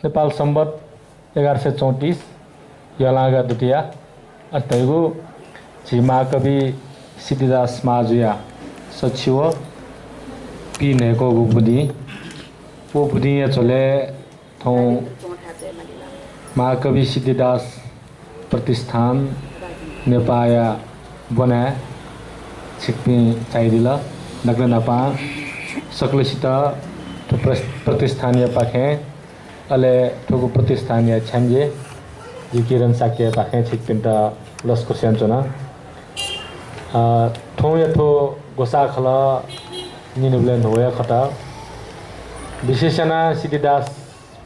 नेपाल सम्बत 1134 यलागा द्वितीय अतैगु छि महाकवि सिद्धिदास महाजुया सचिव पी नेको गुबुदी वो बुदी चले थौ महाकवि सिद्धिदास प्रतिष्ठान नेपाया बना छिक्पी चाहिदिल नग्न नपा सकलसित प्रतिष्ठानीय पाखे अले ठोको प्रतिष्ठानीय छ्यान्जे जिकिरन साके पाखे छिक्पिन्ट लस्को स्यान्चोना ठौ यथो गोसा खल निनुब्लेन होया खटा विशेषना सिद्धिदास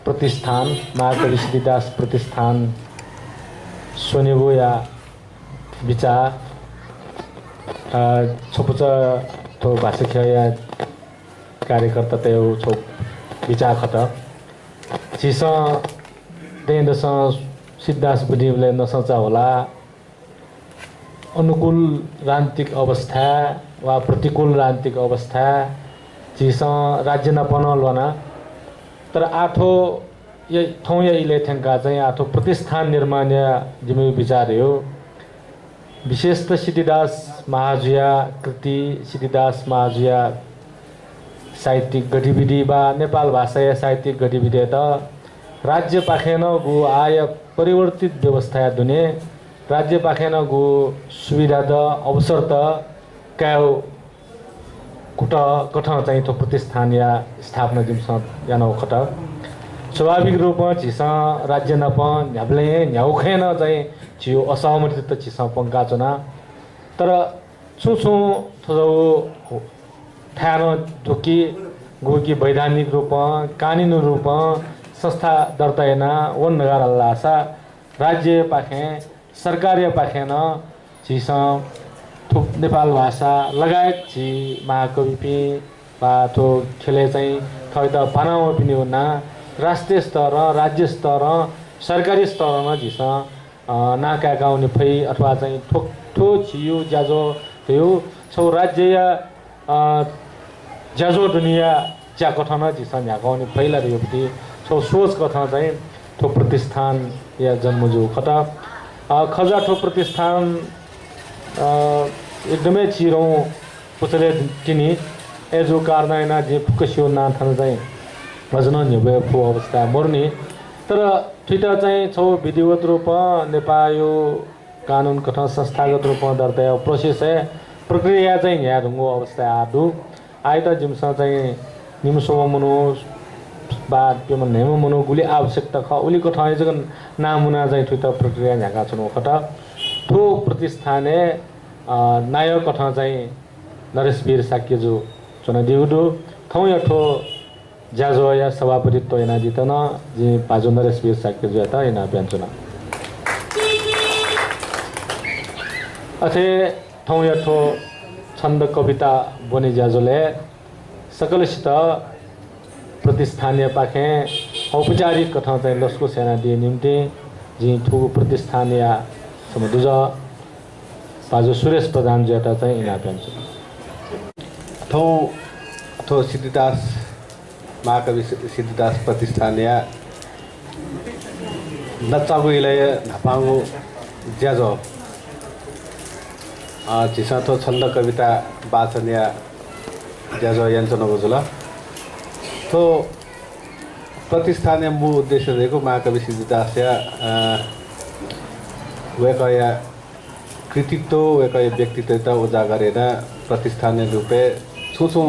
प्रतिष्ठान महाकवि सिद्धिदास प्रतिष्ठान सोनेगो या विचार छोपुच तो भाषिक या कार्यकर्ता त्यो छो विचार खट चिस देन्दस सिद्धास बुढीले नसचा होला अनुकूल राजनीतिक अवस्था वा प्रतिकूल राजनीतिक अवस्था चिस राज्य नपनल वना तर आठो ये ठौ या इले थेंका चाहिँ आठो प्रतिष्ठान निर्माण जिम्मे विचार हो विशेषतः सिद्धिदास महाजुया कृति सिद्धिदास महाजुया साहित्यिक गतिविधि बा नेपाल भाषा या साहित्यिक गतिविधि त राज्य पाखेन गु आय परिवर्तित व्यवस्था दुने राज्य पाखेन गु सुविधा द अवसर त काउ कुट कठन चाहिँ तो प्रतिष्ठान या स्थापना जिम्स यानो खट स्वाभाविक रूपमा चिस राज्य नप न्याब्ले न्याउखेन चाहिँ छियो असहमति त चिस पंका चना तर छु थो थानो दुकी गोकी वैधानिक रूप कानुनी रूप संस्था दर्तायना वन नगर अल्लासा राज्य पाखे सरकारीय पाखे न चिस थुप नेपाल भाषा लगायत छि महाकवि पि बा थो खेले चाहिँ थै त पानाउ पनि हुना राष्ट्रिय स्तर राज्य स्तर सरकारी स्तरमा जिस नाका गाउने फै अथवा चाहिँ ठो छियो ज्याजो त्यो छौ राज्य या ज्याजो दुनिया ज्या कथन जिस यहाँ गाउने फैला योपति छौ सोच कथन चाहिँ ठो प्रतिष्ठान या जन्मजो खटा खजा ठो प्रतिष्ठान एकदमै छिरौ पुछले किनी एजो कारनायना जे फुकसियो ना थन चाहिँ भजन निभे फो अवस्था मर्ने तर ठिटा चाहिँ छौ विधिवत रूप नेपायो कानुन कथन संस्थागत रूपमा दर्ता प्रोसेस है प्रक्रिया चाहिँ यहाँ ढुङ्गो अवस्था आदु आइता जिमसा चाहिँ निमसोमा मनो बाद पेम नेम मनो गुली आवश्यकता ख उली कथाय जगन नामुना चाहिँ ठिटा प्रक्रिया यहाँ छनो खटा ठो प्रतिष्ठाने नायक कथा चाहिँ नरेशवीर साक्य जो चुना दिउदो थौ या ठो ज्याजो या सभापतित्व एना जितन जे पाजो नरेशवीर साक्य जो था एना व्यञ्जना अथे थौ या ठो छन्द कविता बने ज्याजोले सकलसित प्रतिष्ठानीय पाखे औपचारिक कथा चाहिँ लस्को सेना दिए निम्ति जी ठुलो प्रतिष्ठानीय समुदुज पाजो सुरेश प्रधान ज्याता चाहिँ इना व्यञ्जना थो सिद्धिदास महाकवि सिद्धिदास प्रतिष्ठानीय नचागुइले नपाङो ज्याजो चिसा थो छन्द कविता वाचन या ज्याजो यन्त्र नगुजुला तो प्रतिष्ठानीय मूल उद्देश्य रहेको महाकवि सिद्धिदास या वेकया कृतित्व वेकया व्यक्तित्व उजागर हेर्न प्रतिष्ठानीय रूपे छुछु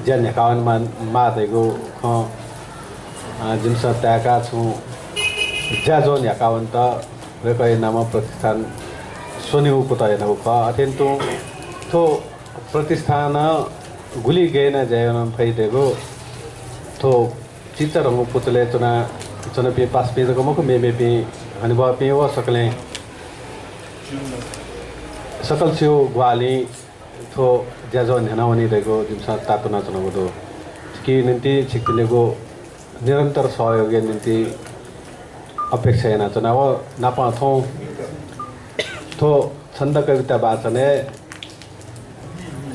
ज्यान हेकावनमा मादेको जिम्स त्याका छु ज्याजो हेकावन त वेकया नाम प्रतिष्ठान सोनिउको त हेर्नको ख अत्यन्त थो प्रतिष्ठान गुली गएन जयन फैदेको थो चित्र रंग पुतले चुना पे पास पे को मको मे पे अनुभव पे वो सकले सकल छियो ग्वाली थो ज्याजो नेनावनी रहेको जिमसा तातना चुनाको दो कि निम्ति छिक्तिलेको निरन्तर सहयोग निम्ति अपेक्षा हेर्न चुनाव नापा थो छन्द कविता वाचने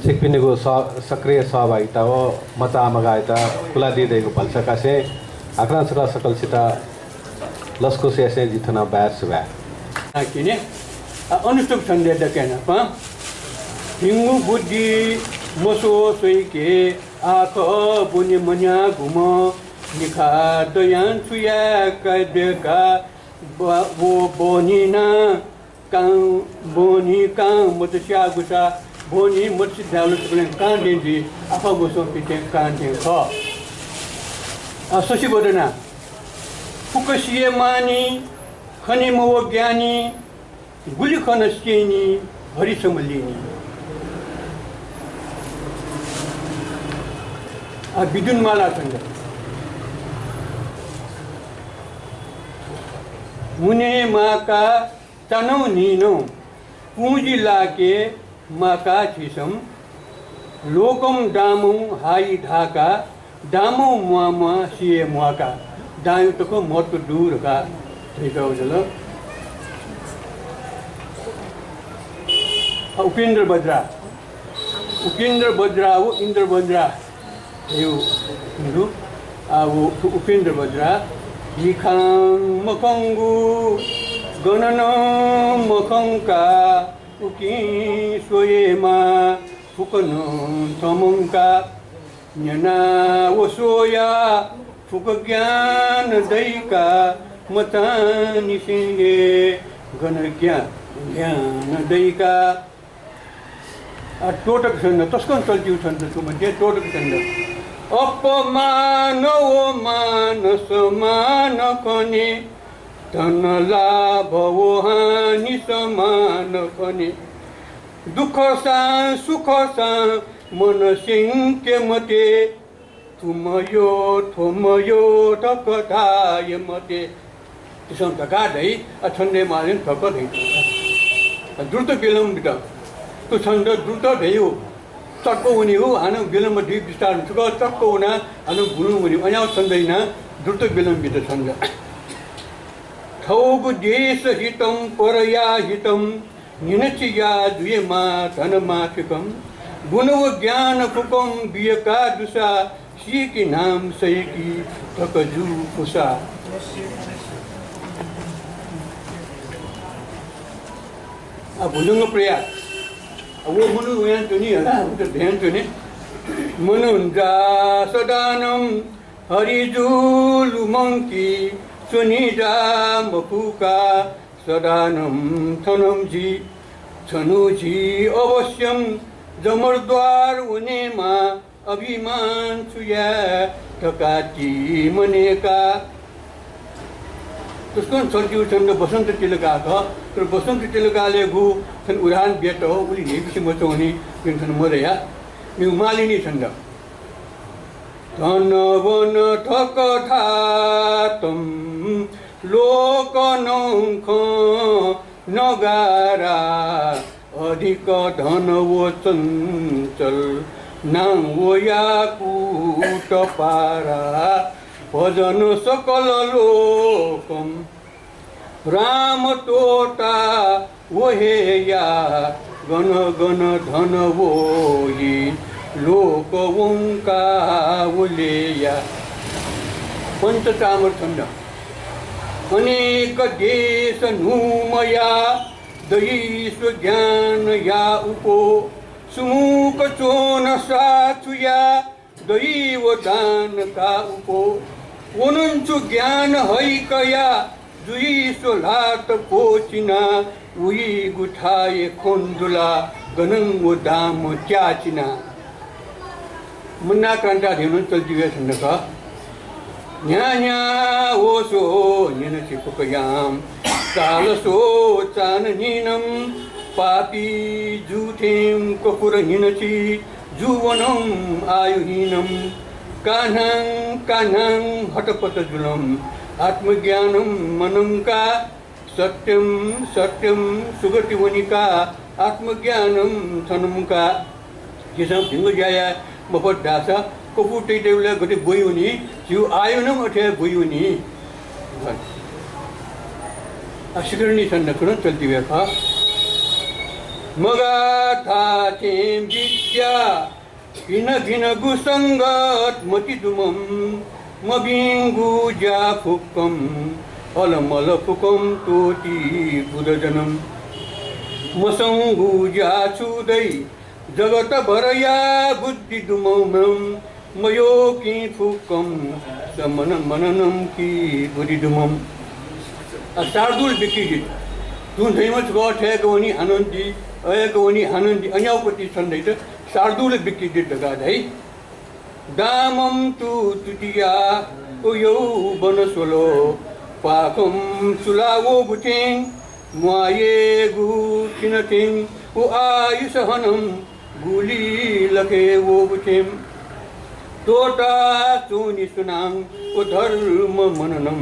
सिक्पिनेको सक्रिय सहभागिता हो मचा मगायता खुला दिँदैको भल्सकासे आक्रान सका सकलसित लस्को से जिथना बार सुबा किने अनुष्टुप छन्दे दकेन प हिंगु बुद्धि मसो सोइके आख बुनि मन्या घुम निखा दयान सुया कदेका वो बोनिना कां बोनी कां मतस्या गुसा बोनी मत दालु तुले कां दिन्दी आफा गोसो पिटे कां दे ख असोसी बोदना फुकसिए मानी खनि मो ज्ञानी गुली खनस्केनी हरिसमलिनी विदुन माला छन्द मुने माका तनौ नीनो पूंजी लाके माका छिसम लोकम दामु हाई ढाका दामु मुआमा सिए मुआका दायु तको मत दूर का ठीक हो चलो उपेंद्र बद्रा वो इंद्र बद्रा यो हिंदू वो उपेंद्र बद्रा लिखांग मखंगु गणन मखंका उकी सोयेमा फुकनो थमंका न्यना वो सोया फुक ज्ञान दैका मतानी सिंगे गण ज्ञान दैका टोटक छन्द तस्कन चल्तीव छन्द तुमध्ये टोटक छन्द अपमान ओ मानस मान कने धन लाभ ओ हानि समान कने दुख सा सुख सा मन सिंके मते तुमयो थोमयो टकटाय मते त्यसो टकादै छन्दे मालिन ठक्क दै द्रुत विलम्बित तो छन्द द्रुत भयो चक्को हुने हो हान विलम्ब ढी विस्तार हुन्छ चक्को हुन हान गुरु हुने अन्याउ छन्दैन द्रुत विलम्बित छन्द थौगु देश हितम परया हितम निनचिया दुयमा धनमा फिकम गुणव ज्ञान फुकम बियका दुसा सी की नाम सही की थकजू फुसा भुजंग प्रयास वो मनु यान तुनी है तो ध्यान तुनी मनुंजा सदानम हरिजुल मंकी सुनीजा मफुका सदानम थनम जी छनु जी अवश्यम जमरद्वार उनेमा अभिमान छुया ठकाची मनेका त्यसको चल्तीव छन्द बसन्त तिलका छ तर बसन्त तिलकाले गु छन् उडान बेट हो उली नेपिसी मचाउने जुन छन् मरया यो मालिनी छन्द धन वन ठक ठातम लोक नौख नगारा अधिक धन वो चञ्चल नाम वो याकूट पारा भजन सकल लोकम राम तोटा वो हे या गण गण धन वो ही लोक ओंका उलेया पंचचामर छन्द अनेक देश नुमया दैस्व ज्ञान या उपो सुमुख चोन साचुया दैव दान का उपो ओनंचु ज्ञान हैकया जुई सोलात पोचिना उई गुठाए खोंदुला गनंगो दाम चाचिना मुन्ना क्रांता धेनु चलजिवे छन्दका न्या न्या ओसो निन चिपकयाम कालसो चाननिनम पापी जुथेम कपुर हिनची जुवनम आयुहीनम कान्हं कान्हं हटपट जुलम आत्मज्ञानम मनम का सत्यम सत्यम सुगति वनिका आत्मज्ञानम थनम का जिसम ढिंग जाया मपट दासा कपु टेटेवला गति बोयुनी जिउ आयुनम अथे बोयुनी अशिकरणी छन्द कुन चल्ती वेखा मगा थाथें विद्या घिन घिन गुसंगत मति दुमम मबिंगु जा फुकम अलमल फुकम तोटी बुधजनम मसंगु जा छुदै जगत भरया बुद्धि दुमम मयो की फुकम समन मननम की बुद्धि दुमम शार्दुल विकिजित तुम धैमच गठ है गवनी आनंदी अय गवनी आनंदी अन्यापति संदैत शार्दुल विकिजित गाधै दामम तु तुतिया उयो बनसोलो पाकम सुलावो बुटें मुआये गु किनथिं उ आयुषहनम गुली लके वो बुटें तोटा चुनि सुनांग उ धर्म मननम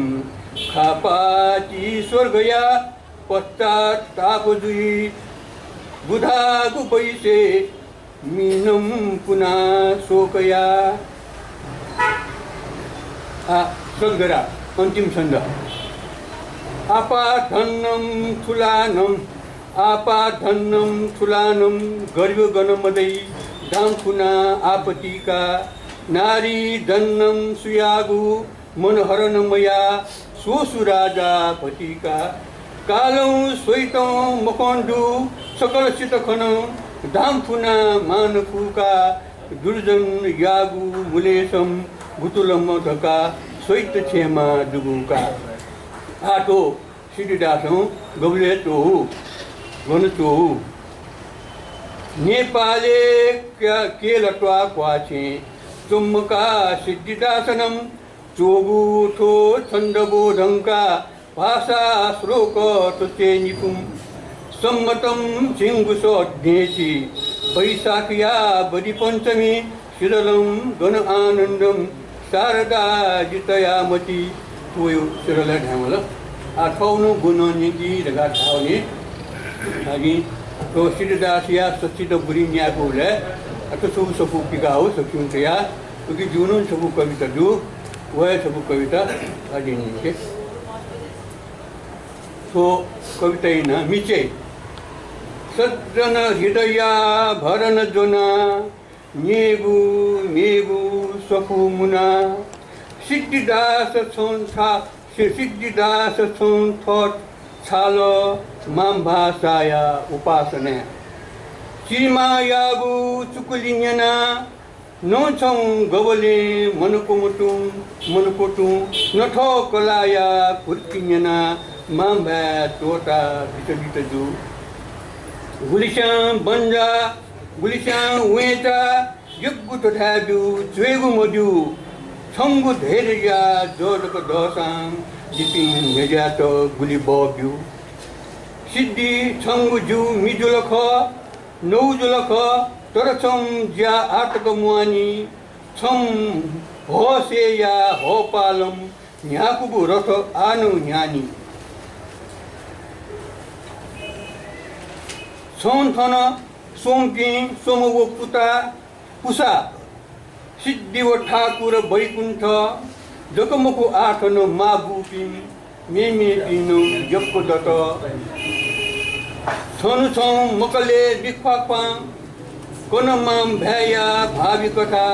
खापाची स्वर्गया पश्चाताप जुई बुधागु पैसे मीनम पुना शोकया सगरा अंतिम छंद आपाधन्नम थुलानम गर्व गणमदै दाम पुना आपतिका नारी दन्नम सुयागु मनहरणमया सोसुराजा पतिका कालौं स्वेतौं मकंडु सकल चितखन दामफुना मानफुका दुर्जन यागु मुलेशम गुतुलम धका स्वेत छेमा दुगुका आटो सिद्धिदासौं गबले चोहु गन चोहु नेपाले के लटवा क्वाचे चुम्मका सिद्धिदासनम चोगु थो छंदबोधंका भाषा श्लोक तुते निपुम सम्मतम सिंगुसो अध्येची वैशाखिया बदि पंचमी शिरलम गण आनंदम शारदा जितयामती तोयो शिरल ढामल आठौनो गुणनिधि रगा ठाउने अनि तो सिद्धदासिया सचित बुरी न्याकोले अत सु सपु पिगाओ सखुंतया क्योंकि जुनून सबु कविता दु वह सबु कविता अदिनिके तो कविता न मिचे सज्जन हृदया भरन जोना नेगु नेगु सपु मुना सिद्धिदास सोंथा सिद्धिदास सोंथोट छालो माम भाषाया उपासना चिमायागु चुकुलिन्यना नोचौं गवले मनकोटु नठो कलाया कुर्किन्यना माम्भा तोटा बिटबिटजु गुलिशां बंजा गुलिशां वेटा यग्गु तथाजु ज्वेगु मजु छंगु धेरया जोडक दोसां जिपिं हेजात गुली बब्यु सिद्धि छंगु जु मिजुलख नौजुलख तरछम ज्या आटक मुआनी छम हो से या हो पालम न्याकुबु रथ आनु न्यानी सोंथन सोंकी सोमवो पुता पुसा सिद्धिव ठाकुर वैकुंठ जकमकु आठन माबुपिन मेमे पिनु यक्को दत छनु छौ मकले बिख्वाक्पां कोनमाम भ्याया भावी कथा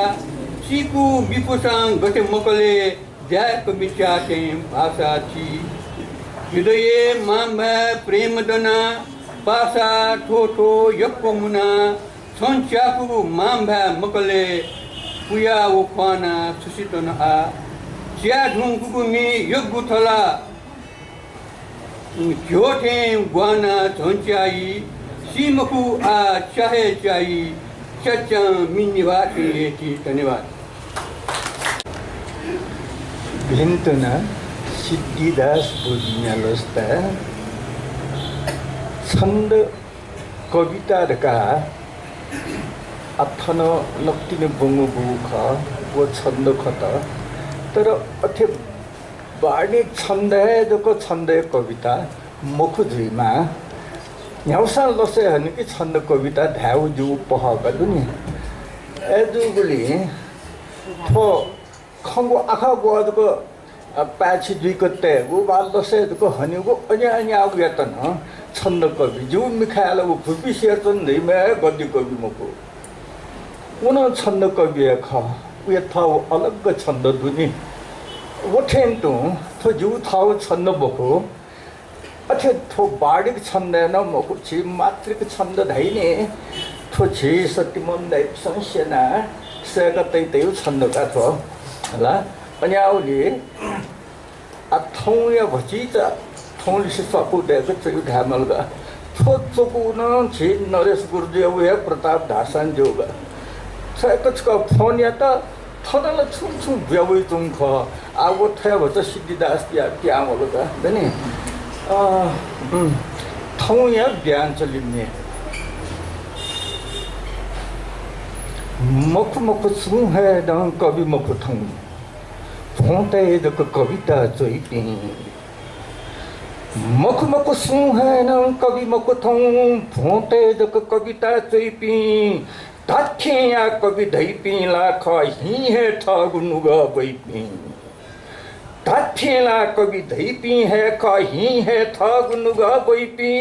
सिकु बिपुसां गते मकले ज्याक बिचाते भाषा छि हृदये माम प्रेम दना पासा ठोठो यक्को मुना छन्च्याकु माम भ्या मकले पुया वो खाना सुसितन आ ज्या ढुंगु मी यग्गु थला जोठे ग्वाना झन्च्याई सीमकु आ चाहे चाई चच्चा मिनिवाती लेती धन्यवाद भिन्तना सिद्धिदास बोधिन्यालस्ता छन्द कविता रका अथन लक्तिने बंगु बुख वो छन्द खत तर अथे बाणी छन्द है जको छन्द कविता मुख जुइमा न्याउसा लसे हन कि छन्द कविता ध्याउ जु पहका दुनि एजुगुली थो खंगो आखा गोदको पाछि दुई कते गो बाल लसे जको हनिगो अन्य अन्य आउ यतन छंद कवि जो मिखायल वो खुबी शेरचन नहीं मैं गद्य कवि मको उन छंद कवि है खा वो था वो अलग छंद दुनी वो ठेन तो जो था वो छंद बको अच्छे तो बाड़िक छंद है ना मको ची मात्रिक छंद धाई ने तो ची सत्यमन दाई संशयना सेगतै तै छंद का तो ला अन्याउली अथौया भचिचा थौली से सपु देख चयु धामलगा छोट चोकुन छि नरेश गुरुदेव या प्रताप धासान जोगा सैकच का फोन या त थनल छुम छुम व्यवइ तुम ख आगो थे भच सिद्धिदास क्या मलगा दने थौया ज्ञान चलिने मुख मुख सु है दं कवि मुख थौ फोंते जक कविता चोइपी मुख मुख सु है न कवि मुख थौ फोंते जक कविता चोइपी ताथे या कवि धैपी लाख ही है ठगुनुग बैपी ताथे ला कवि धैपी है ख ही है ठगुनुग बैपी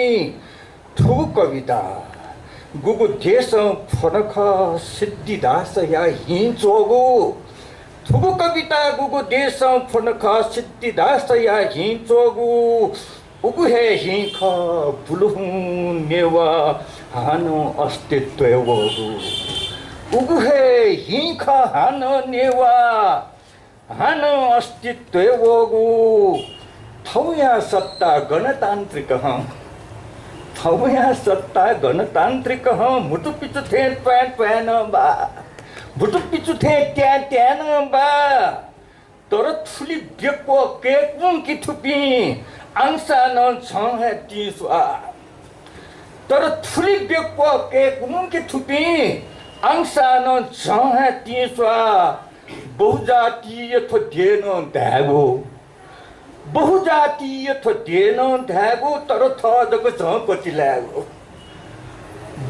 थु कविता गुगु देश फरक सिद्धिदास या ही चोगु थुगु कविता गुगु देश फरक सिद्धिदास या ही चोगु उगु है ही ख बुलहु नेवा हानो अस्तित्व वगु उगु है ही ख हानो नेवा हानो अस्तित्व वगु थौया सत्ता गणतांत्रिक थौया सत्ता गणतांत्रिक मुटु पिचु थे पैन पैन बा मुटु पिचु थे ट्यान ट्यान बा तर थुली बेको के कुन की थुपी अंसा न छ है तीसवा तर थुली बेको के कुन की थुपी अंसा न छ है तीसवा बहुजातीय थो देन दागो बहुजातीय थो देन धागो तर थजको झपति लागो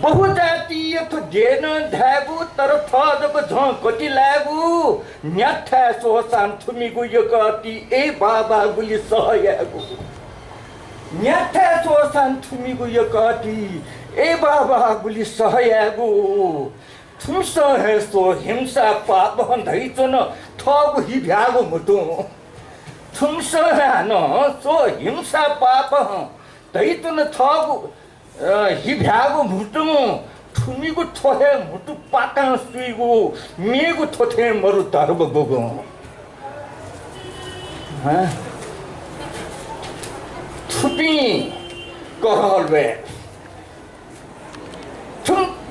बहुजातीय थो देन धागो तर थजको झपति लागो न्याथा सोसान थुमिगु यकति ए बाबा गुली सहयागो न्याथा सोसान थुमिगु यकति ए बाबा गुली सहयागो थुमस है सो हिंसा पाप हन्दै थगु हि भ्यागो मुटु थुमस हान सो हिंसा पाप दैतुन थगु हि भ्यागु मुटु थुमिगु थोहे मुटु पाटा सुइगु मेगु थोथे मरु धर्ब गोगु थुपी करहलवे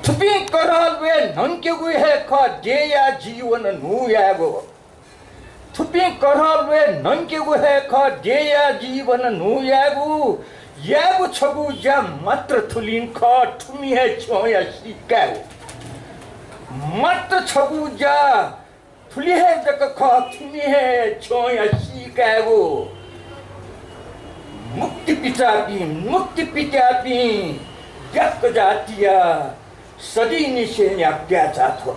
थुपी करहलवे नन्केगु हे ख देया जीवन नुयागो थुपी करहलवे नन्केगु हे ख देया जीवन नुयागु यागु छगु जा मात्र थुलिन ख थुमी हे छोया सिकागु मात्र छगु जा थुली हे जक ख थुमी हे छोया सिकागु मुक्ति पिचापी जक जातिया सदी निशेन्या प्याचा थो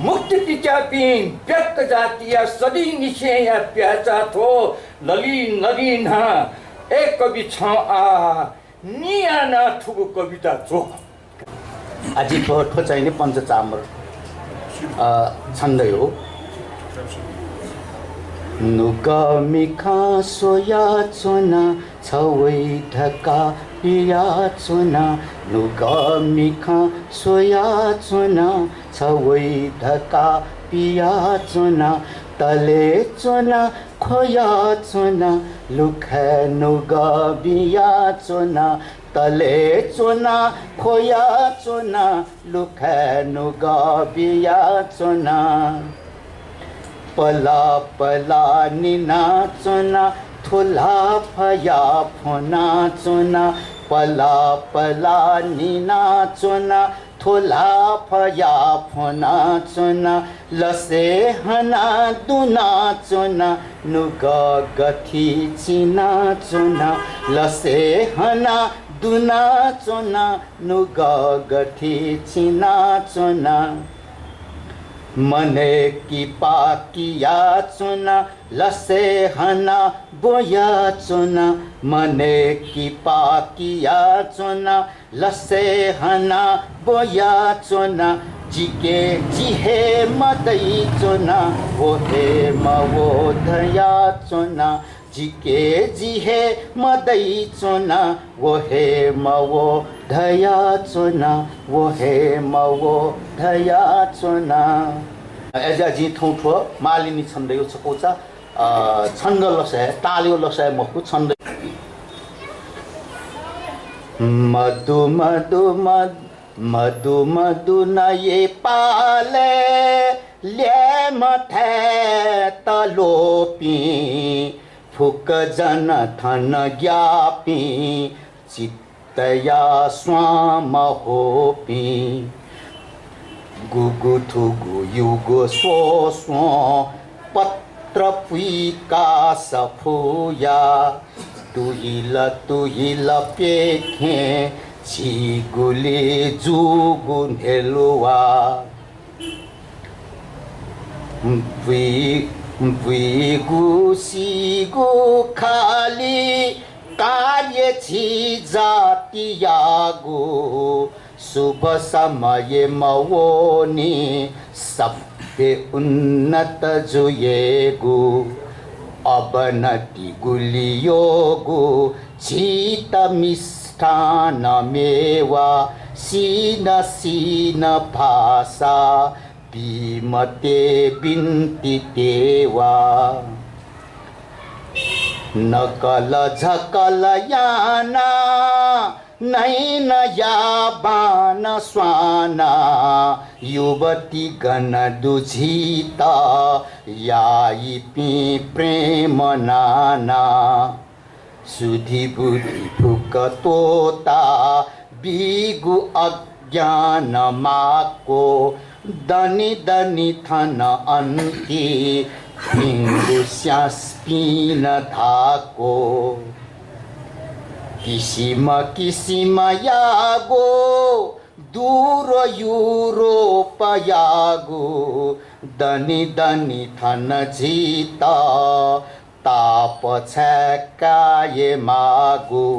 मुक्ति पिचापी व्यक्त जातिया सदी निशेया प्याचा थो ललिन ललिन हा एक कवि छ आ नियाना ठुगु कविता जो आजि ठो चाहिने पञ्चचामर छन्दै हो नुगमिखा सोया चोना छवै ढका पिया चोना नुगमिखा सोया चोना छवै ढका पिया चोना तले चोना खोया चोना लुखा नुगबिया चोना तले चोना खोया चोना लुखा नुगबिया चोना पला पला निना चोना थोला फया फोना चोना पला पला निना चोना थोला फया फोना चोना लसे हना दुना चोना नुग गथी चिना चोना लसे हना दुना चोना नुग गथी चिना चोना मने की पाकिया चुना लसे हना बोया चुना मने की पाकिया चुना लसे हना बोया चुना जिके जिहे मदई चुना वो हे मवो धया चुना जिके जिहे मदई चुना वो हे मवो धया चुना वो हे मवो धया चुना एजा जी ठौठो मालिनी छन्दै छकोचा छन्द लसाय ताल्यो लसाय मखु छन्द मधु मधु मधु मधु नये पाले ले मथे तलोपी फुक जन थन ज्ञापी चित्तया स्वाम होपी गुगु थुगु युगु सो सो पत्र पुइका सफुया तुहिल पेखे छिगुले जुगु नेलुवा बुइगु सिगु खाली कार्य छी जातियागु शुभ समय मवोनी सबे उन्नत जुएगु अवनति गुलियोगु चीत मिष्ठान मेवा सीन सीन भाषा बीमते बिन्ती तेवा नकल झकल याना नैन याबान स्वाना युवती गण दुझिता याई पी प्रेम नाना सुधि बुद्धि फुक तोता बिगु अज्ञान माको दनि दनि थन अन्ति हिंगु स्यास्पिन धाको किसिम किसिम यागो दूर यूरोप यागो दनि दनि थन झिता ताप छकाये मागो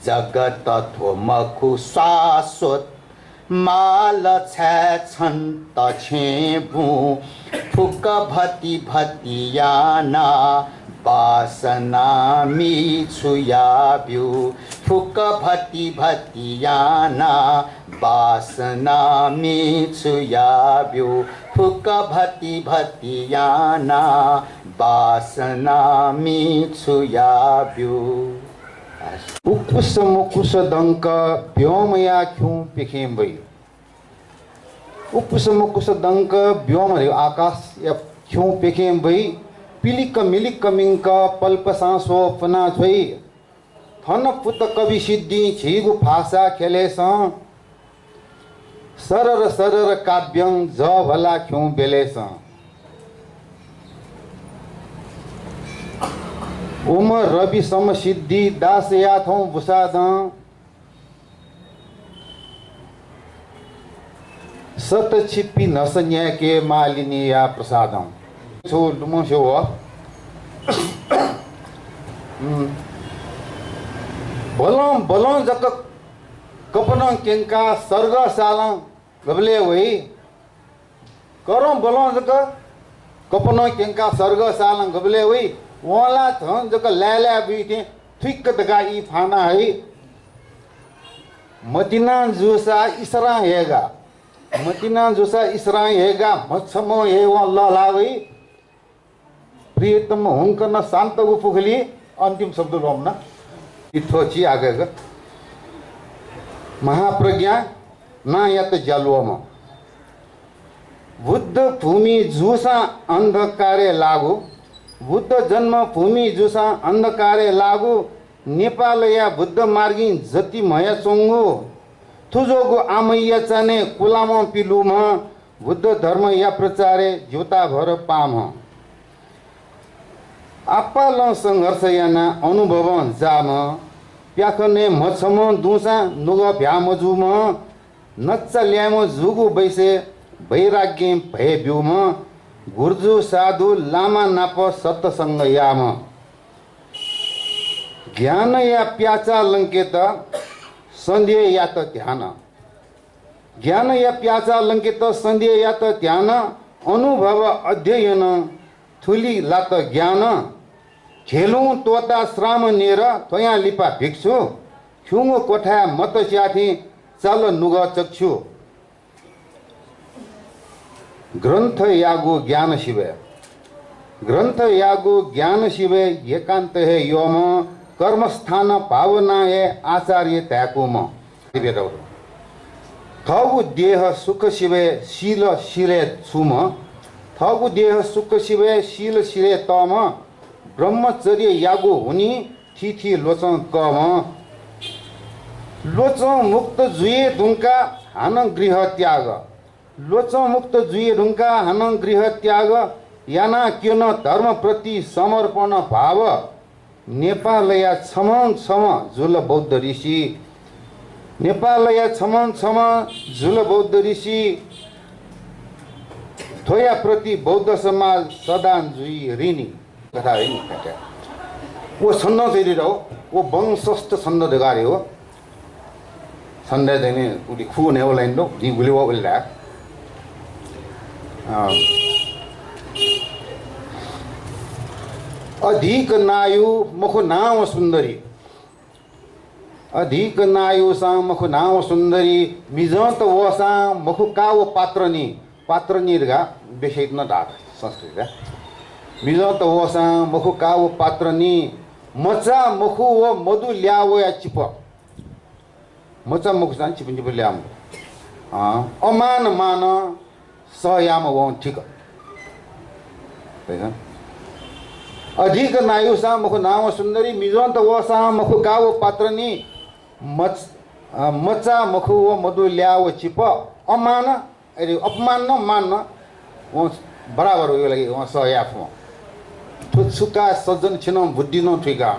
जगत थोमखु शाश्वत माल छन्त छेबु फुक भति भतियाना वासना मिछुयाब्यु फुक भति भतियाना वासना मिछुयाब्यु फुक भति भतियाना वासना मिछुयाब्यु उकुस मुकुस दंक व्योमया क्यों पेखें भई उकुस मुकुस दंक व्योम आकाश या क्यों पेखें भई पिलिक मिलिक मिंक पल्प सांसो फना छोई थन पुत कवि सिद्धि छिगु भाषा खेलेस सरर सरर काव्यं ज भला क्यों बेलेस उम रवि सम सिद्धि दास याथों बुसाद सत छिपी नसन्या के मालिनी या प्रसादम छो लुमो छो बलों बलों जक कपनों केंका सर्ग सालं गबले वही करो बलों जक कपनों केंका सर्ग सालं गबले वही वाला थन जक लैला बीते ठिक दगा ई फाना है मतिना जुसा इसरा हेगा मतिना जुसा इसरा हेगा मत्समो हे वल्ला लावई प्रियतम हुंकन शांत उपुखली अंतिम शब्द रोमना इथोची आगे महाप्रज्ञा ना यत जलवम बुद्ध भूमि जुसा अंधकारे लागू बुद्ध जन्म भूमि जुसा अंधकारे लागू नेपाल या बुद्ध मार्गी जति मया चोंगु थुजोगु आमैया चाने कुलाम पिलुम बुद्ध धर्म या प्रचारे ज्योता भर पाम आपाल संघर्ष याना अनुभव जाम प्याखने मछम दुसा नुग भ्याम जुम नच्चा ल्याम जुगु बैसे वैराग्य भए ब्यूम गुर्जु साधु लामा नाप सत्सङ्ग याम ज्ञान या प्याचा लङ्केत सन्देह या त ध्यान ज्ञान या प्याचा लङ्केत सन्देह या त ध्यान अनुभव अध्ययन थुली लात ज्ञान खेलौँ तोता श्राम नेर त्वया लिपा भिक्षु ख्युङ्गो कोठा मत स्याथी चल नुग चक्षु ग्रंथ यागो ज्ञान शिवे ग्रंथ यागो ज्ञान शिवे एकांत है योम कर्मस्थान भावना है आचार्य त्याकुम थगु देह सुख शिवे शील शिरे छुम थगु देह सुख शिवे शील शिरे तम ब्रह्मचर्य यागो हुनी थिथि लोचन कम लोचन मुक्त जुए ढुङ्का हान गृह त्याग लोच मुक्त जुए ढुङ्का हान गृह त्याग याना क्योन धर्म प्रति समर्पण भाव नेपालया छमङ छम झुल बौद्ध ऋषि नेपालया छमङ छम झुल बौद्ध ऋषि थोया प्रति बौद्ध समाज सदान जुई ऋणी कथा है नि काट्या वो छन्द चाहिँ हो वो वंशस्थ छन्द दगारे हो छन्द चाहिँ उडी खुने हो लाइन लो नि गुली वो उल्ला अधिक नायु मखु नाम सुन्दरी अधिक नायु सा मखु नाम सुन्दरी मिजंत वसा मखु काव पात्रनी गा बेशेत न डाक संस्कृत मिजंत वसा मखु काव पात्रनी मचा मखु वो मधु ल्याव या चिप मचा मखु सा चिप चिप ल्याम अमान मान सयाम वो ठीक है अधिक नायु सा मखु नाम सुन्दरी मिजंत वसा मखु काव पात्रनी मचा मखु वो मधु ल्याव चिप अमान अरे अपमान न मान वो बराबर हो लगे वो सयाफ तो सुका सज्जन छिन बुद्धि न ठिका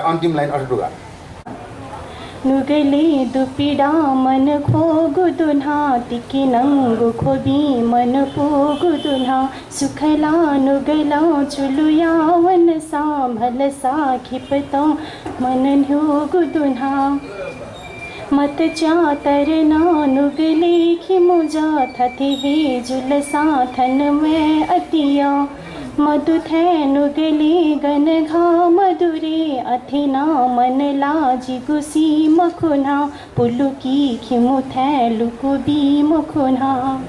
अंतिम लाइन अटुगा नुगले दुपीडा मन खोगु दुन्हा तिकी नंगु खोबी मन पोगु दुन्हा सुखला नुगला चुलुया वन सा भल सा खिपतो मन न्योगु दुन्हा मत चा तरना नुगले खिमुजा थति हे जुल सा थन में अतिया मधु थे नुगले गन घा मधुरे अथिना मन लाजी गुसी मखुना पुलुकी खिमु थे लुकुबी मखुना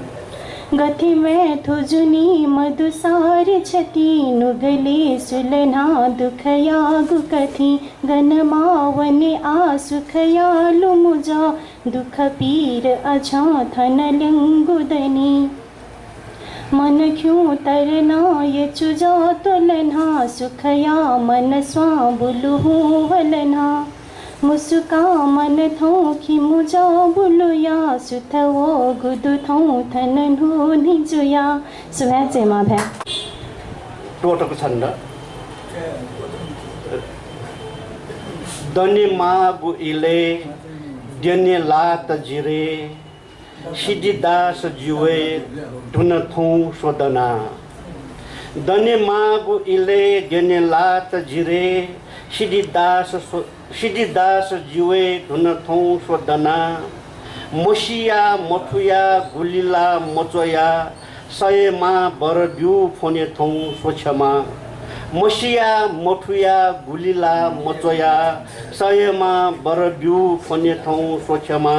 गति में थुजुनी मधुसार छति नुगले सुलना दुखया गुकथी गन मावने आ सुखया लुमुजा दुख पीर अछा थन लिंगुदनी मन क्यों तरना ये चुजा तुलना सुखया मन स्वा बुलुहू वलना मुस्का मन थो खी मुजा बुलुया सुथ वो गुदु थो थन हु निजुया सुभा जेमा भे टोटको छन्द दने मागु इले देने लात जिरे सिद्धिदास जुए धुन थौ सोदना दने मागु इले देने लात जिरे सिद्धिदास जुए धुन थौ सोदना मसिया मठुया गुलिला मचोया सयमा बरब्यू फोने थौ सोछमा मसिया मठुया गुलिला मचोया सयमा बरब्यू फोने थौ सोछमा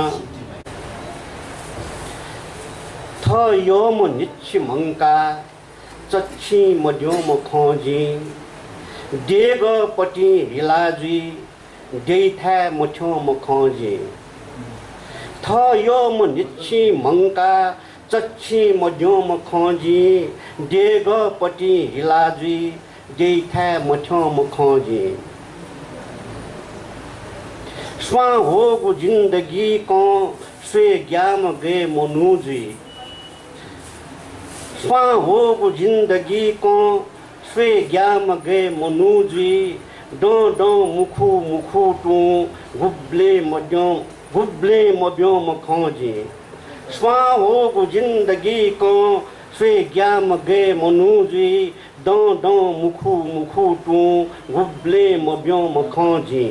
थ योम निच्छि मंका चच्छी मड्योम खोजी देग पटी हिलाजी देइथा मठ्योम खोजी थ योम निच्छि मंका चच्छी मड्योम खोजी देग पटी हिलाजी देइथा मठ्योम खोजी स्वा होगु जिंदगी को स्वे ज्ञाम गे मनुजी स्वा होगु जिंदगी को स्वे ज्ञाम गे मनुजी डो डो मुखु मुखु टू गुब्ले मब्योम खोजी स्वां हो जिंदगी को स्वे ग्याम गे मनुजी दं दं मुखु मुखु टू गुब्ले मब्यों मखोजी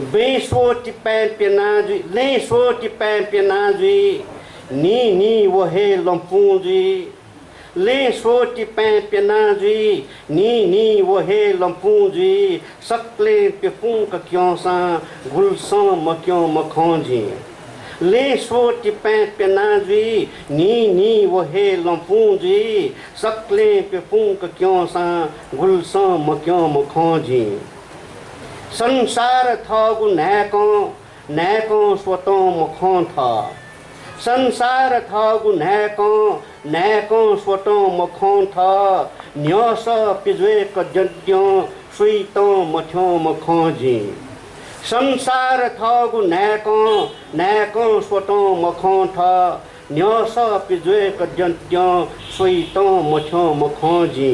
बे सो टिपैं पेनाजी ले सो टिपैं पेनाजी नी नी वो हे लंपूजी ले सो टिपैं पेनाजी नी नी वो हे लंपूजी सकले पेपूं का क्यों सा गुलसां मक्यों मखोजी ले सो टिपैं पेनाजी नी नी वो हे लंपूजी सकले पेपूं का क्यों सा गुलसां मक्यों मखोजी संसार थगु नैकों स्वतों मुखों था संसार थगु नैकों स्वतों मुखों था न्योस पिजवे कद्यों सुईतों मथ्यों मुखों जी संसार थगु नैकों स्वतों मुखों था न्योस पिजवे कद्यों सुईतों मथ्यों मुखों जी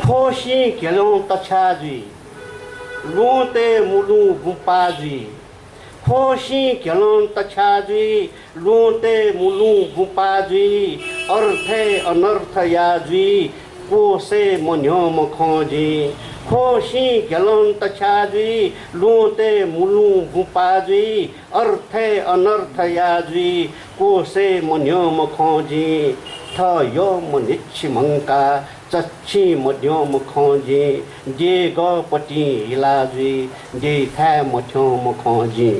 खोशी खेलों तछाजी लूते मुलू गुपाजी खोशी खेलों तछाजी लूते मुलू गुपाजी अर्थे अनर्थ याजी कोसे मन्यो मखोजी खोशी खेलों तछाजी लूते मुलू गुपाजी अर्थे अनर्थ याजी कोसे मन्यो मखोजी थ यो मनिछि मंका चच्छी मध्यों मुखोजी जे गपटी हिलाजी जे था मथ्यों मुखोजी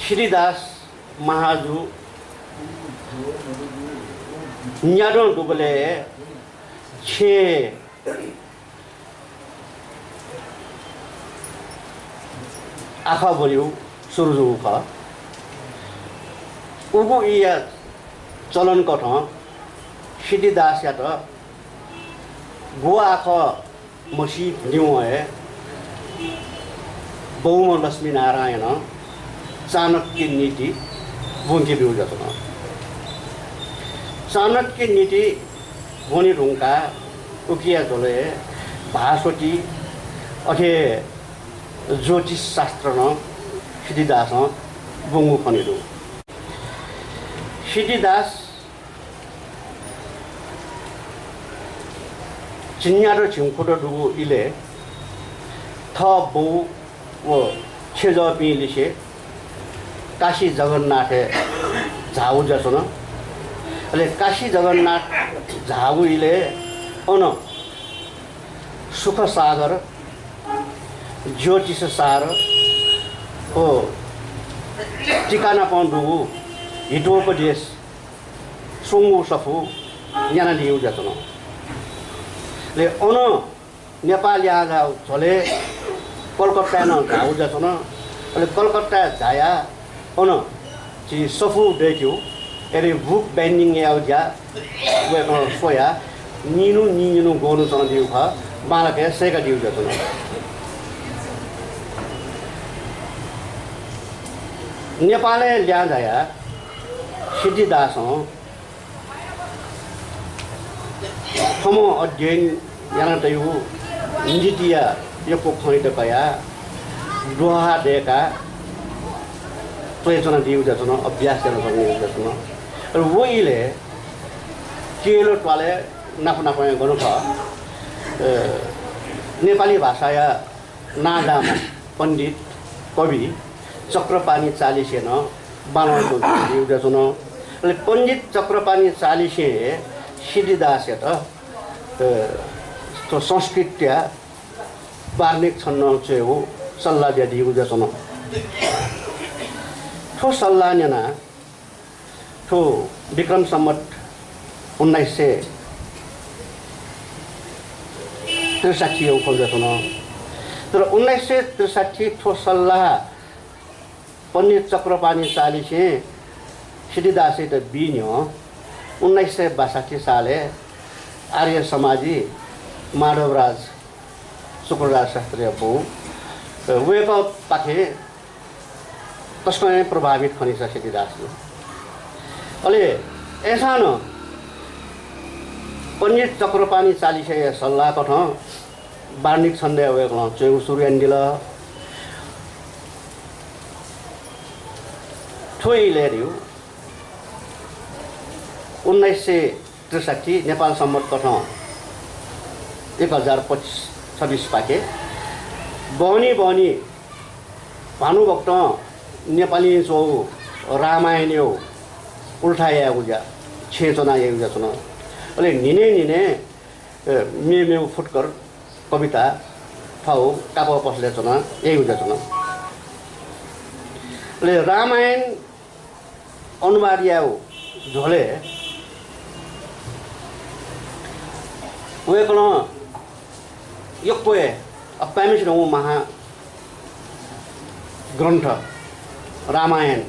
श्रीदास महाजू न्याडों डुबले छे आखा बोलियो सुरजू का उगु इया चलन कथ सिद्धिदास या तो गुआ आख मसी न्यू है बहुम लक्ष्मी नारायण चाणक्य नीति बुंकी बिउ जतना चाणक्य नीति भोनी रुंका उकिया जोले भाषोटी अथे ज्योतिष शास्त्र न सिद्धिदास बुंगु खनिरु सिद्धिदास चिन्यारो छिंकुटो दुगु इले थ बौ वो छेजो पिलिसे काशी जगन्नाथ झाऊ जसो न अले काशी जगन्नाथ झाऊ इले अन सुख सागर ज्योतिष सार ओ टिकाना पन्दुगु हितोपदेश सुंगु सफु याना दिउ जसो ले अन नेपाल यागा झले कलकत्ता न घाउ जसन अले कलकत्ता झाया अन ची सफु देखियो एरे बुक बाइन्डिङ याउ जा वे सोया निनु निनु गोनु चन दिउ ख बालके सेका दिउ जसन नेपालले ल्या जाया सिद्धिदास थमो अध्ययन याना तयु निजितिया यो पोखरित कया दोहा देका प्रयोजन दिउ जसन अभ्यास गर्न सक्ने जसन र वइले केलो टले नाफ नाफ गर्नु छ नेपाली भाषा या नादाम पण्डित कवि चक्रपाणी चालिसेन बालनको दिउ जसन र पण्डित चक्रपाणी चालिसे सिद्धिदास त तो संस्कृत्या वार्णिक छन्न चेउ सल्लाह दिया दिउ जसन ठो सल्लाह नेना ठो विक्रम सम्मत 1963 औखल जसन तर 1963 ठो सल्लाह पण्डित चक्रपाणी चालिसे सिद्धिदास त बिन्यो 1962 साले आर्य समाजी माधवराज शुक्रराज शास्त्रीय बो वेको पाखे कसमै प्रभावित खनिछ सिद्धिदास अले एसानो पण्डित चक्रपाणी चालिसे सल्लाह कथ वार्णिक छन्द वेगळं चेउ सुर्यान्डिला ठोइले रिउ 1963 नेपाल सम्मत कठौँ 1026 पाके बहनी भानुभक्त नेपाली चौ रामायण यो उल्टाया उजा छेचना ये उजा चुना अले निने मेमेउ फुटकर कविता फाउ कापा पसले चुना यही उजा चुना अले रामायण अनुवाद याउ झोले वेकल यक्पोए अप्पामिस रौ महा ग्रन्थ रामायण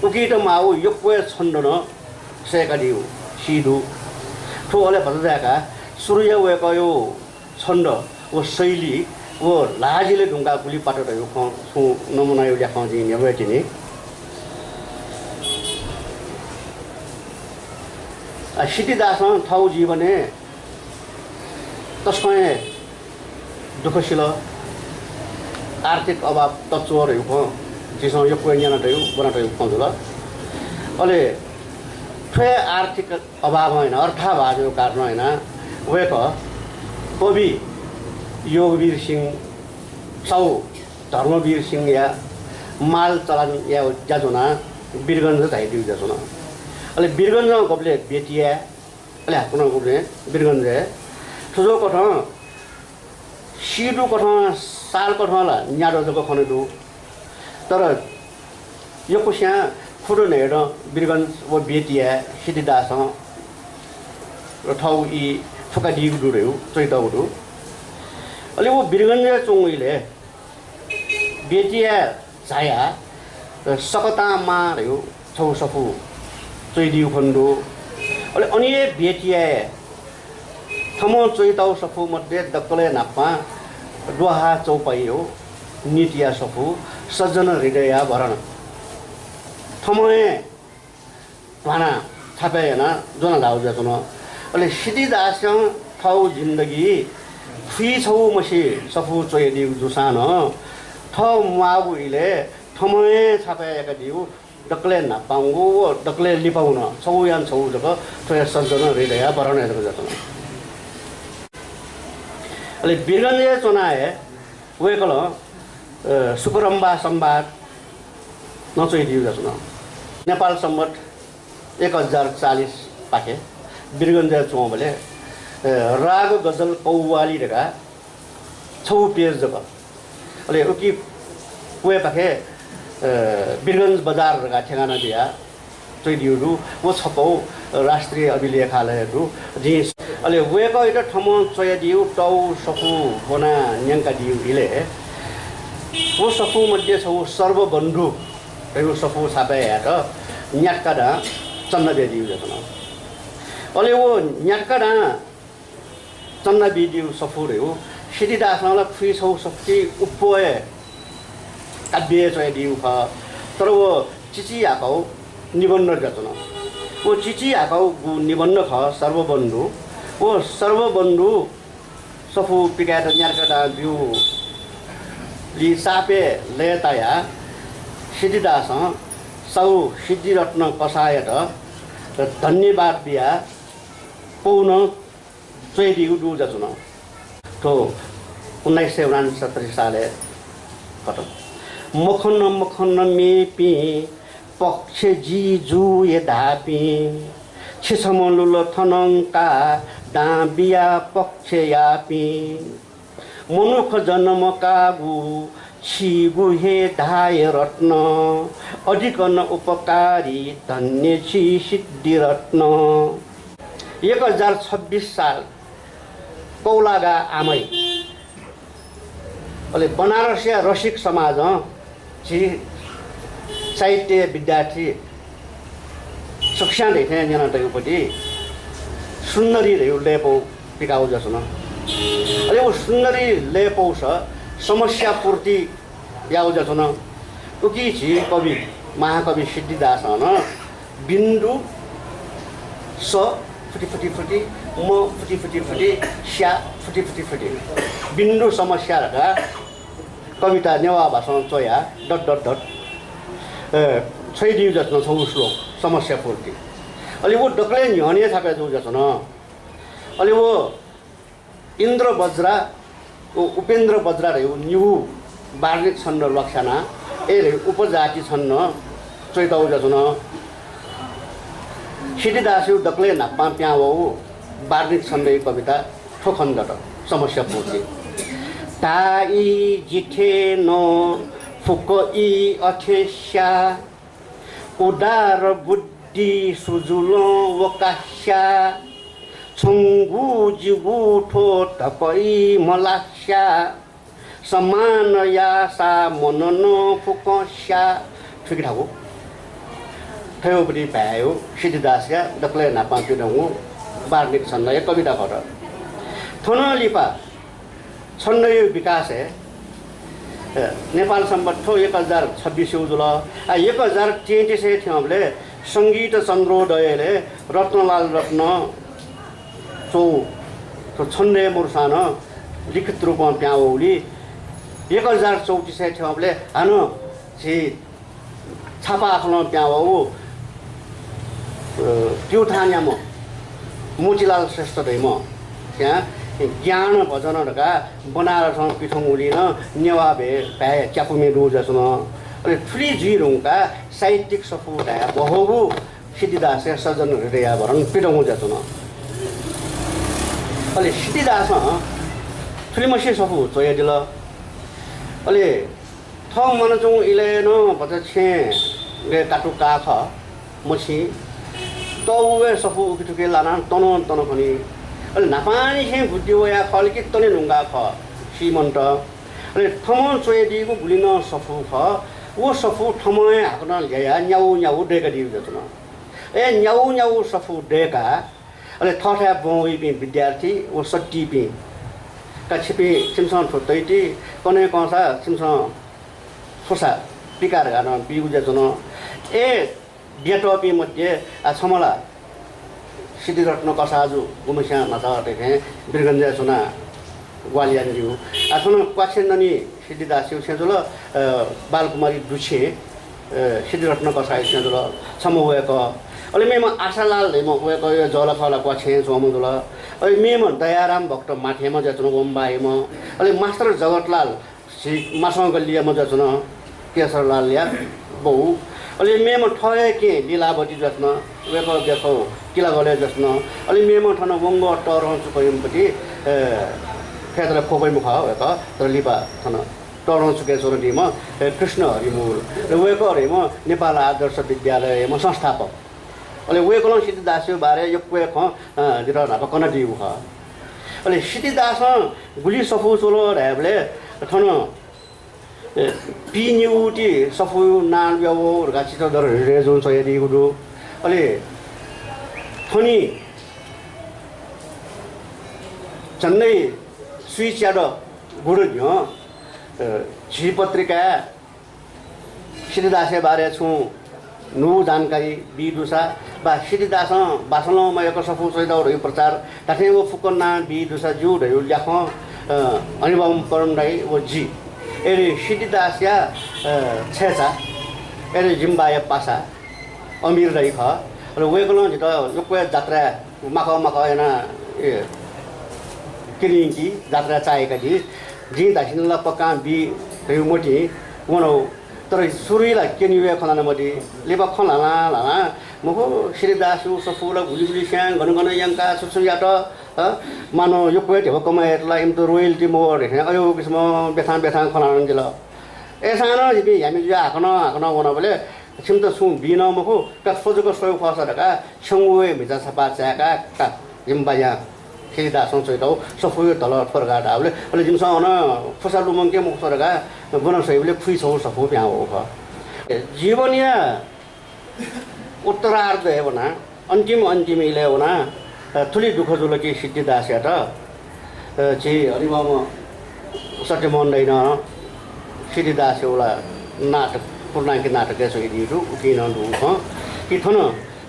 उकिट माउ यक्पोए छन्दन सेकादिउ सिदु ठोले भजाका सूर्य वेकयो छन्द वो शैली वो लाजिले ढुङ्गा गुली पाटो यो खु नमुना यो देखाउ दि नेबेटिनी सिद्धिदास थाउ जीवने तस्मै दुःखशील आर्थिक अभाव तत्त्वहरू जिसो यो कोइन्याना टयु बनाटो पहुँचुला अले ठे आर्थिक अभाव होइन अर्थाभाव कारण होइन वेक कवि योगवीर सिंह सौ धर्मवीर सिंह या माल चलान या जाजुना वीरगञ्ज धाइदिउ जाजुना अले वीरगञ्ज गबले बेटिया अले हाकुना गबले वीरगञ्ज ठुलो कठ सिडु कठ साल कठला न्याडो जको खनेदु तर यो कुस्या फुडो नेड वीरगञ्ज वो बेटिया सिद्धिदास र ठाउँ यी फुका दिगु रह्यो चैताउडु अले वो वीरगञ्ज चोङले बेटिया छाया सकतामा रह्यो छौ सफु चैदिउ खण्डु अले अनि बेटिया थमो चैताउ सफु मध्ये दक्कले नाप्पा दुहा चौपाई हो नीतिया सफु सज्जन हृदय भरण थमोए भाना छापेना जोना धाउ जतन अले सिद्धिदास थाउ जिन्दगी फी छौ मसी सफु चैदिउ जुसान थ माबुइले थमोए छापेका दिउ दक्कले नापाउँगो दक्कले लिपाउन छौयान छौ जक थोय सज्जन हृदय भरण जतन अले वीरगञ्ज चोनाए वेकल सुकरम्बा संवाद नचैदिउ जसन नेपाल सम्मत 1040 पाके वीरगञ्ज चोबले राग गजल कौवाली ढका छौ पेज जक अले उकी पुए पाके वीरगञ्ज बजार ढका ठेगाना दिया चैदिउरु वो छपौ राष्ट्रिय अभिलेखालयहरु जि अले वेक इट ठमो चयदिउ टौ सफु बोना न्याङ्का दिउ इले वो सफु मध्ये छौ सर्वबन्धु रह्यो सफु छापे हेर न्याक्काडा चन्ना बेदिउ जतन अले वो न्याक्काडा चन्ना बेदिउ सफु रह्यो सिद्धिदासला फी छौ शक्ति उपय काव्य चयदिउ ख तर वो चिची आकौ निबन्ध जतन वो चिची आकौ निबन्ध ख सर्वबन्धु वो सर्वबन्धु सफु पिकाएर न्यार्काटा बिउ लि सापे लेताया सिद्धिदास सौ सिद्धिरत्न कसायत धन्यवाद बिया पौन चैदिउ दु जचुन तो 1969 साले कत मखन मेपी पक्ष जिजु ये धापी छिसमलुल थनङ्का डाँबिया पक्ष यापी मनुख जन्म कागु छिगु हे धाय रत्न अधिकन उपकारी धन्य छि सिद्धि रत्न 1026 साल कौलागा आमै अले बनारसिया रसिक समाज छि साहित्य विद्यार्थी शिक्षा देखे जना तगुपटी सुन्दरी रह्यो लेपौ पिकाउ जसन अले वो सुन्दरी लेपौ स समस्या पूर्ति याउ जसन उकी छि कवि महाकवि सिद्धिदास न बिन्दु स फुटी म फुटी फुटी फुटी स्या फुटी फुटी फुटी बिन्दु समस्या रका कविता नेवा भाषा चोया डट डट डट छैदिउ जस्तो छ उसलो समस्या पूर्ति अलि वो डक्ले न्हने थापे जो जस्तो न अलि वो इन्द्र वज्रा उपेन्द्र वज्रा रे न्यू बार्लिक छन्न लक्षणा ए रे उपजाति छन्न चैताउ जस्तो न सिद्धिदासु डक्ले नाप्पा प्याउ बार्लिक छन्न कविता ठोखन्दट समस्या पूर्ति ताई जिठे नो फुकई अथेस्या उदार बुद्धि सुजुलो वकास्या छुङ्गु जिगु ठो तपई मलास्या समान यासा मननो फुकस्या ठिक ठाकु थयोपरि पायो सिद्धिदासका डक्ले नाप्पा पिडंगु बार्लिक छन्न कविता भर थोनो लिपा छन्न विकास है नेपाल सम्बन्ध 1026 उजुल 1033 थियो हामीले संगीत चन्द्रोदयले रत्नलाल रत्न चौ छन्ने मुर्सान लिखित रूपमा प्याउली 1034 थियो हामीले हानो छि छापा आफ्नो प्याउ त्यो थान्याम मोतीलाल श्रेष्ठ दैम त्यहाँ ज्ञान भजन ढका बनाएर पिठोङ उलिन नेवा भे भए च्यापुमे डो जसन अनि ठुली जिरुङका साहित्यिक सफुट बहु सिद्धिदास सजन हृदय भरन पिठोङ जसन अलि सिद्धिदास ठुली मसी सफु चोय दिल अलि थङ मन चौ इले न बच छे गे काटु काख मसी तौवे सफु उकिटुके लाना तन तन पनि अलि नापानी छे बुद्धि या फलकी तने नुंगा ख सीमन्त अलि थमो चोयदिको गुलिन सफु ख वो सफु थमय हाकन ल्याया न्याउ न्याउ डेका दिउ जतन ए न्याउ न्याउ सफु डेका अलि थठा बोइ बि विद्यार्थी वो सट्टी बि कछिपि सिमसन थोतैति कने कसा सिमसन फोसा पिकार गान बिउ जतन ए बेटोपि मध्ये छमला सिद्धिरत्न कसाजु गुमस्या नचाटे बिरगन्जा सुना ग्वालियान्ज्यू आफ्नो क्वाछेन्दनी सिद्धिदास्यु सेजुल बालकुमारी दुछे सिद्धिरत्न कसाई सेजुल समवेक अलि मेम आशालाल लेम वेक यो जलखला क्वाछे सोमुदुल अलि मेम दयाराम भक्त माथेमा जचन गोम्बाइम अलि मास्टर जगतलाल सी मासँग गलियाम जचन केशरलाल या बहु अलि मेम ठय के लीलावती जस्न वेक देखौ किला गले जस्न अलि मेम ठन वंग टरहं चुकयमपति खेतर खोबै मुख वेक तर लिपा ठन टरहं चुके सोरडीम कृष्ण हरिमूल र वेक हरिम नेपाल आदर्श विद्यालय म संस्थापक अलि वेकल सिद्धिदासयो बारे यो वेक जिर नाप कन दिउ ख अलि सिद्धिदास गुली सफु सोलो रेबले ठन पिन्युटी सफु नान ब्यावो गाछि त दर रेजोन सयदी गुडु अलि थनी चन्नै सुइच्याड गुडु न्य झी पत्रिका सिद्धिदास बारे छु नु जानकारी बिदुसा बा सिद्धिदास बासलमा एक सफु सयदा रे प्रचार ताथेको फुकना बिदुसा जु ढयु ल्याख अनिबम परम दाइ वो जी एरे सिद्धिदासया छेचा एरे जिम्बाया पासा अमीर रही ख र वेगलो जित लोकवे जात्रा माख एना ए किरिंगी जात्रा चाहेका दि जी दासिनला पका बि रयु मोटी वनो तर सुरुइला केनिवे खनाना मदि लेबा खनाला लाना मको सिद्धिदासु सफुला गुली गुली स्याङ गन यंका सुसुयाट मानो यो क्वेट हो कमाएला इम त रोयल्टी मोर हे अयो किसम बेथान खनान दिल एसानो जिबि हामी जो आकन वन बले छिम त सु बिन मको का फोजको सोय फसडका छंगवे मिजा सपा चाका का जिम्बाया सिद्धिदास चैतौ सफुयो तल फरगा डाबले अले जिमसा अन फसालु मंके मुख फरगा बन सैबले फुइ छौ सफु प्या हो ख जीवनिया उत्तरार्ध हेवना अन्तिम इले होना ठुली दुःख जुलकी सिद्धिदास त छि हरिबाम सत्य मनदैन सिद्धिदास एउटा नाटक पूर्णाङ्की नाटक छ यदि उकिन दुख कि थन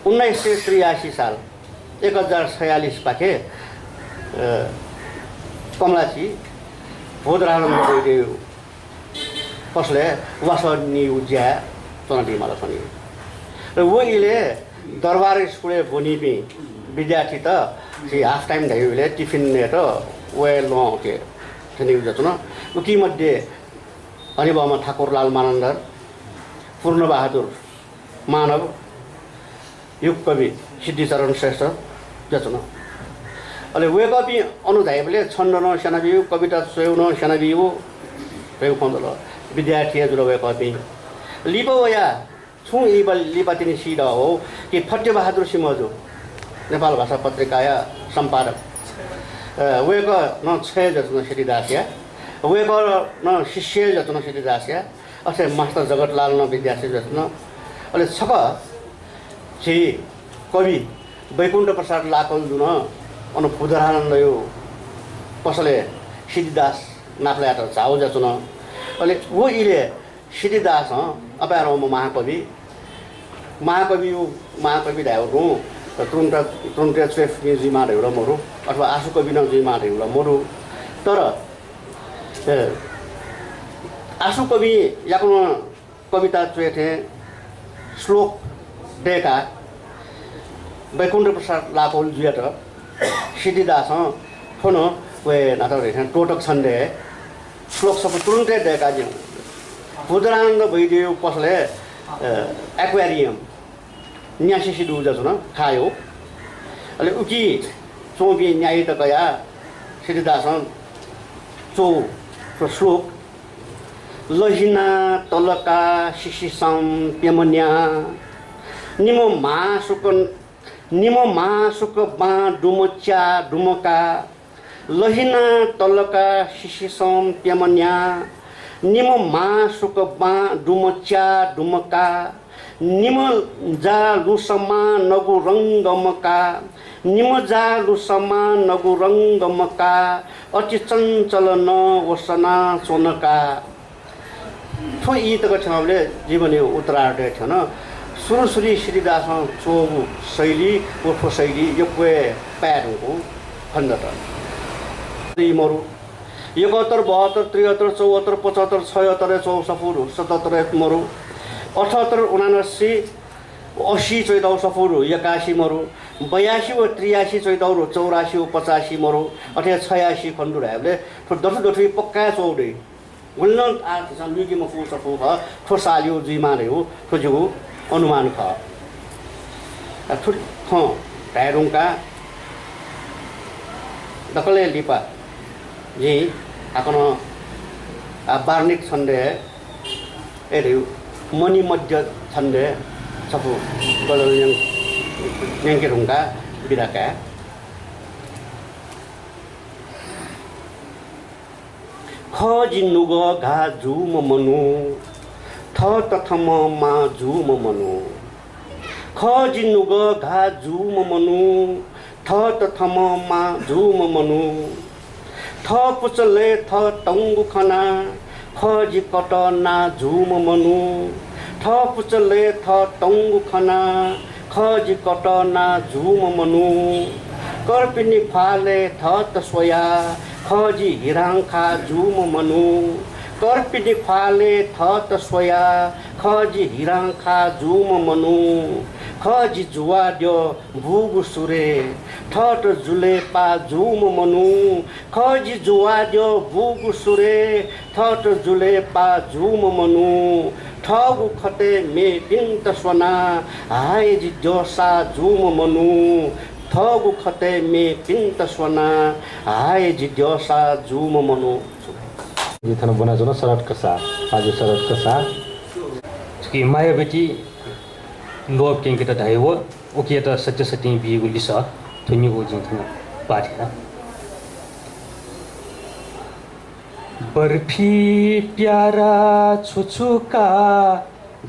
1983 साल 1046 पाखे कमलाची भोदरानंद गइदेऊ कसले वासनी उज्या चनटी मला पनि र वहिले दरबार स्कुल बोनिपि विद्यार्थी त सी हाफ टाइम ढाइले टिफिन ने त वे लो के थनि जतन उकी मध्ये हरिबामा ठाकुरलाल मानन्दर पूर्ण बहादुर मानव युग कवि सिद्धिचरण श्रेष्ठ जचन अहिले वे कवि अनुधाइले छन्द न सेनाबिउ कविता सोयौन सेनाबिउ पेउ खन्दल विद्यार्थी जुल वे कवि लिपवया छु इबल लिपातिनी सिड हो कि फट्टे बहादुर सिमजु नेपाल भाषा पत्रिकाया सम्पादक वेक न छय जतन सिद्धिदासिया वेक न शिष्य जतन सिद्धिदासिया असे मास्टर जगतलाल न विद्यार्थी जतन अहिले छक छि कवि वैकुण्ठ प्रसाद लाकल जुन अनु पुदरानन्द यो कसले सिद्धिदास नाप्ला त जाउ जतन अहिले वो इले सिद्धिदास अपारो म महाकवि धाउनु तुरुन्ट चेफ जिमा ढेउला मरु अथवा आसु कवि न जिमा ढेउला मरु तर आसु कवि याको कविता चेथे श्लोक डेका वैकुण्ठ प्रसाद लाकोल जुयात सिद्धिदास फोन वे नाटक रेखन टोटक छन्दे श्लोक सब तुरुन्तै डेका जिउ बुद्धरानन्द भइदियो कसले एक्वेरियम न्यासी सिडु जसन खायो अहिले उकी चोबी न्याय त गया सिद्धिदास चो श्लोक लहिना तलका शिशिसम पेमन्या निमो मासुक बा डुमच्या डुमका लहिना तलका शिशिसम पेमन्या निमो मासुक बा डुमच्या डुमका निम जालु समा नगु रङ्गमका निम जालु समा नगु रङ्गमका अति चञ्चल न वसना सोनका थो यी तक छले जीवने उत्तरार्ध छन सुरुसुरी श्रीदास चोबु शैली उर्फ शैली योक्वे प्याडको खण्डत मरु 71 72 73 74 75 76 74 77 मरु 78 79 80 14 सफुरु 81 मरु 82 व 83 14 84 व 85 मरु 86 खण्डु राले दसु दसु पक्का चौडे गुल्न आ संयुगी मफु सफु ख ठोसालियो जिमा रे हो ठोजु अनुमान ख ठुट ख टाइरुङका दकले लिपा जी आकन बार्निक छन्दे एरिउ मनी मध्य छन्दे सफु गलल न्याङ्के रुङका बिराका ख जिन्नुग घा जुम मनु थ तथम मा जुम मनु ख जिन्नुग घा जुम मनु थ तथम मा जुम मनु थ पुचले थ टङ्गु खना ख जि कट ना जुम मनु थ पुचले थ टङ्गु खना ख जि कट ना जुम मनु कर्पिनी फाले थ त सोया ख जि हिराङखा जुम मनु कर्पिनी फाले थ त सोया ख जि हिराङखा जुम मनु ख जि जुवा द्यो भुगु सुरे थ त जुले पा जुम मनु ख जि जुवा द्यो भुगु सुरे थ त जुले पा जुम मनु ठगु खते मे पिन्त सोना हाय जि जोसा जुम मनु ठगु खते मे पिन्त सोना हाय जि जोसा जुम मनु जिथन बना जन सरट कसा आज सरट कसा कि माया बेटी लोभ केंके त धाइव ओके त सत्य सत्य बिगु लिस थुनि ओ जिथन पाठ्या बर्फी प्यारा छुछुका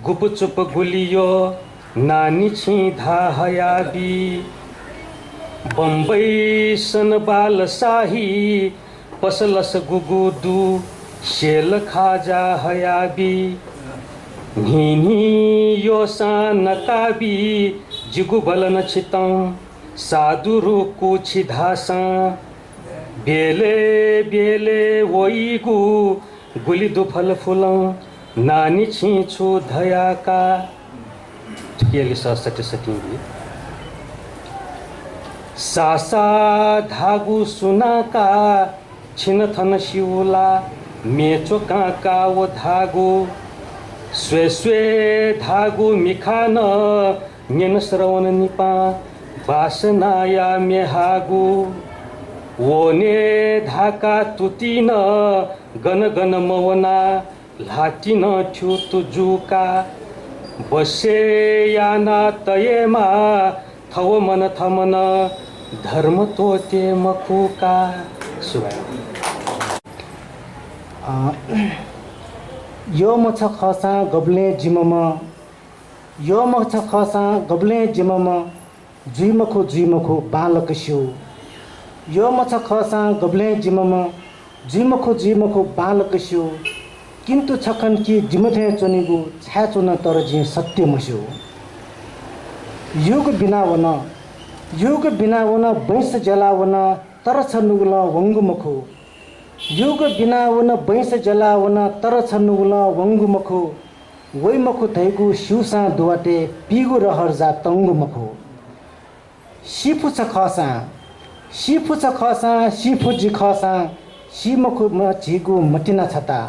गुपचुप गुलियो नानी छिधा हयाबी बम्बई सन बाल शाही पसलस गुगुदु शेल खाजा हयाबी नीनी यो सा नकाबी जिगु बलन छितौं साधु रुखको छिधासा बेले बेले वहीगु गुली दुफल फुल नानी छिछु धयाका ठिकेली ससटी सटिंगी सासा धागु सुनाका छिन थन शिउला मेचो काका वो धागु स्वे स्वे धागु मिखान न्यन श्रवण निपा वासनाया मेहागु वने धाका तुतिन गन गन मवना लाटिन ठ्यु तुजुका बसे याना तयेमा थव मन थमन धर्म तोते मखुका सुबाय यो मछ खसा गब्ले जिममा यो मछ खसा गब्ले जिममा जुइमखो बालक स्यौ यो मछ खसा गब्ले जिममा बालक स्यौ किन्तु छखन कि जिमथे चोनिगु छ्याचोन तर जि सत्य मस्यौ युग बिना वन बैंस जलावन तर छनुगुल वंगुमखो युग बिना वन बैंस जलावन तर छनुगुल वंगुमखो वैमखो थैगु शिउसा दुवाटे पिगु रहर जा तंगुमखो सिफु छ खसा सिफु जी खसा सिमखो म झिगु मटिना छता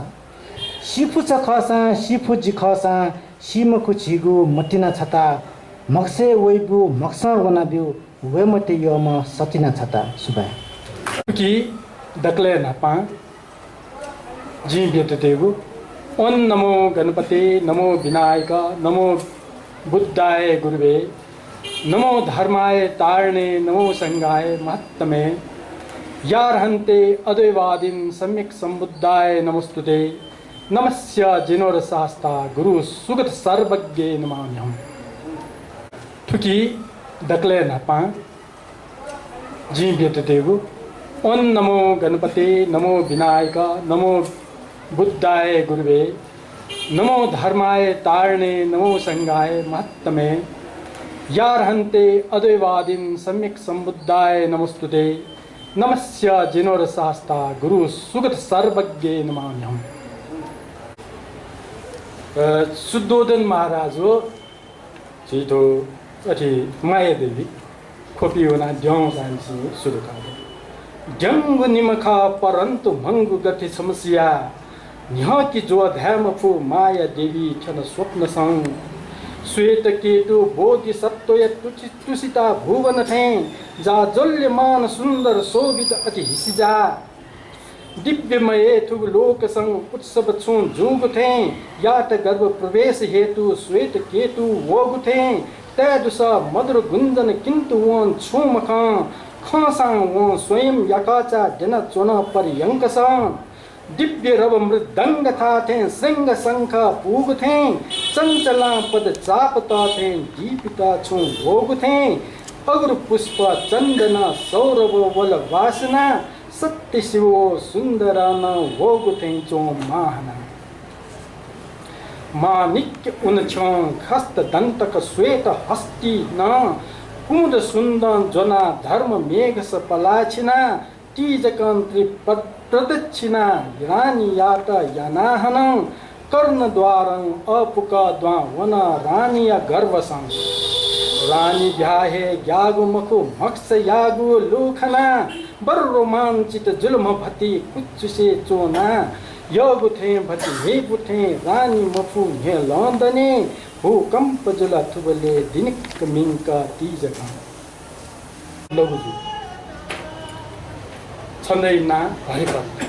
सिफु छ खसा सिफु जी खसा सिमखो झिगु मटिना छता मक्से वैबु मक्सा वनाबिउ वेमते योम सतिना छता सुबा कि दक्ले नपा जी बेतेगु ओम नमो गणपति नमो विनायक नमो बुद्धाय गुरुवे नमो धर्माय तारणे नमो संगाय महत्तमे यारहन्ते अद्वैवादिन सम्यक संबुद्धाय नमस्तुते नमस्य जिनोर शास्ता गुरु सुगत सर्वज्ञ नमाम्यहम् ठुकी दक्ले नपा जी बेतेगु ओम नमो गणपति नमो विनायक नमो बुद्धाय गुरुवे नमो धर्माय तारणे नमो संगाय महत्तमे यारहन्ते अद्वैवादिन सम्यक संबुद्धाय नमस्तुते नमस्य जिनोर शास्ता गुरु सुगत सर्वज्ञ नमाम्यहम् शुद्धोदन महाराज हो छिटो अथि माया देवी खोपी होना ड्याउ जान्सी सुरु खाले ड्याङ्गु निमखा परन्तु मंगु गति समस्या न्ह कि जो ध्याम फु माया देवी छन स्वप्न संग श्वेत केतु बोधि सत्वय तुषिता भुवन थे जा जल्यमान सुंदर शोभित अति हिसिजा दिव्यमय थुग लोक संग उत्सव छु जुग थे यात गर्भ प्रवेश हेतु श्वेत केतु वोग थे तैदुस मधुर गुंजन किंतु वन छु मखा खासा वो स्वयं यकाचा जन चोन पर्यंकस दिव्य रव मृदंग था थे सिंह शंख पूग थे चंचला पद चापता थे दीपिता छु भोग थे अग्र पुष्प चंदना सौरभ वल वासना सत्य शिव सुंदरा न भोग थे चो माहना मानिक्य उन छो खस्त दंतक श्वेत हस्ती न कुंद सुंदन जोना धर्म मेघ स पलाछिना तीजकांत्री प्रदक्षिणा रानी यात यानाहन कर्ण द्वारं अपुक द्वा वन रानी गर्भसं रानी ब्याहे ग्यागु मखु मक्ष यागु लोखना बर रोमांचित जुल्म भति कुचुसे चोना योगु थे भति हेबु थे रानी मफु हे लंदने भूकंप जुला थुबले दिनिक मिंका तीजका लघुजु छन्दैना हरिपद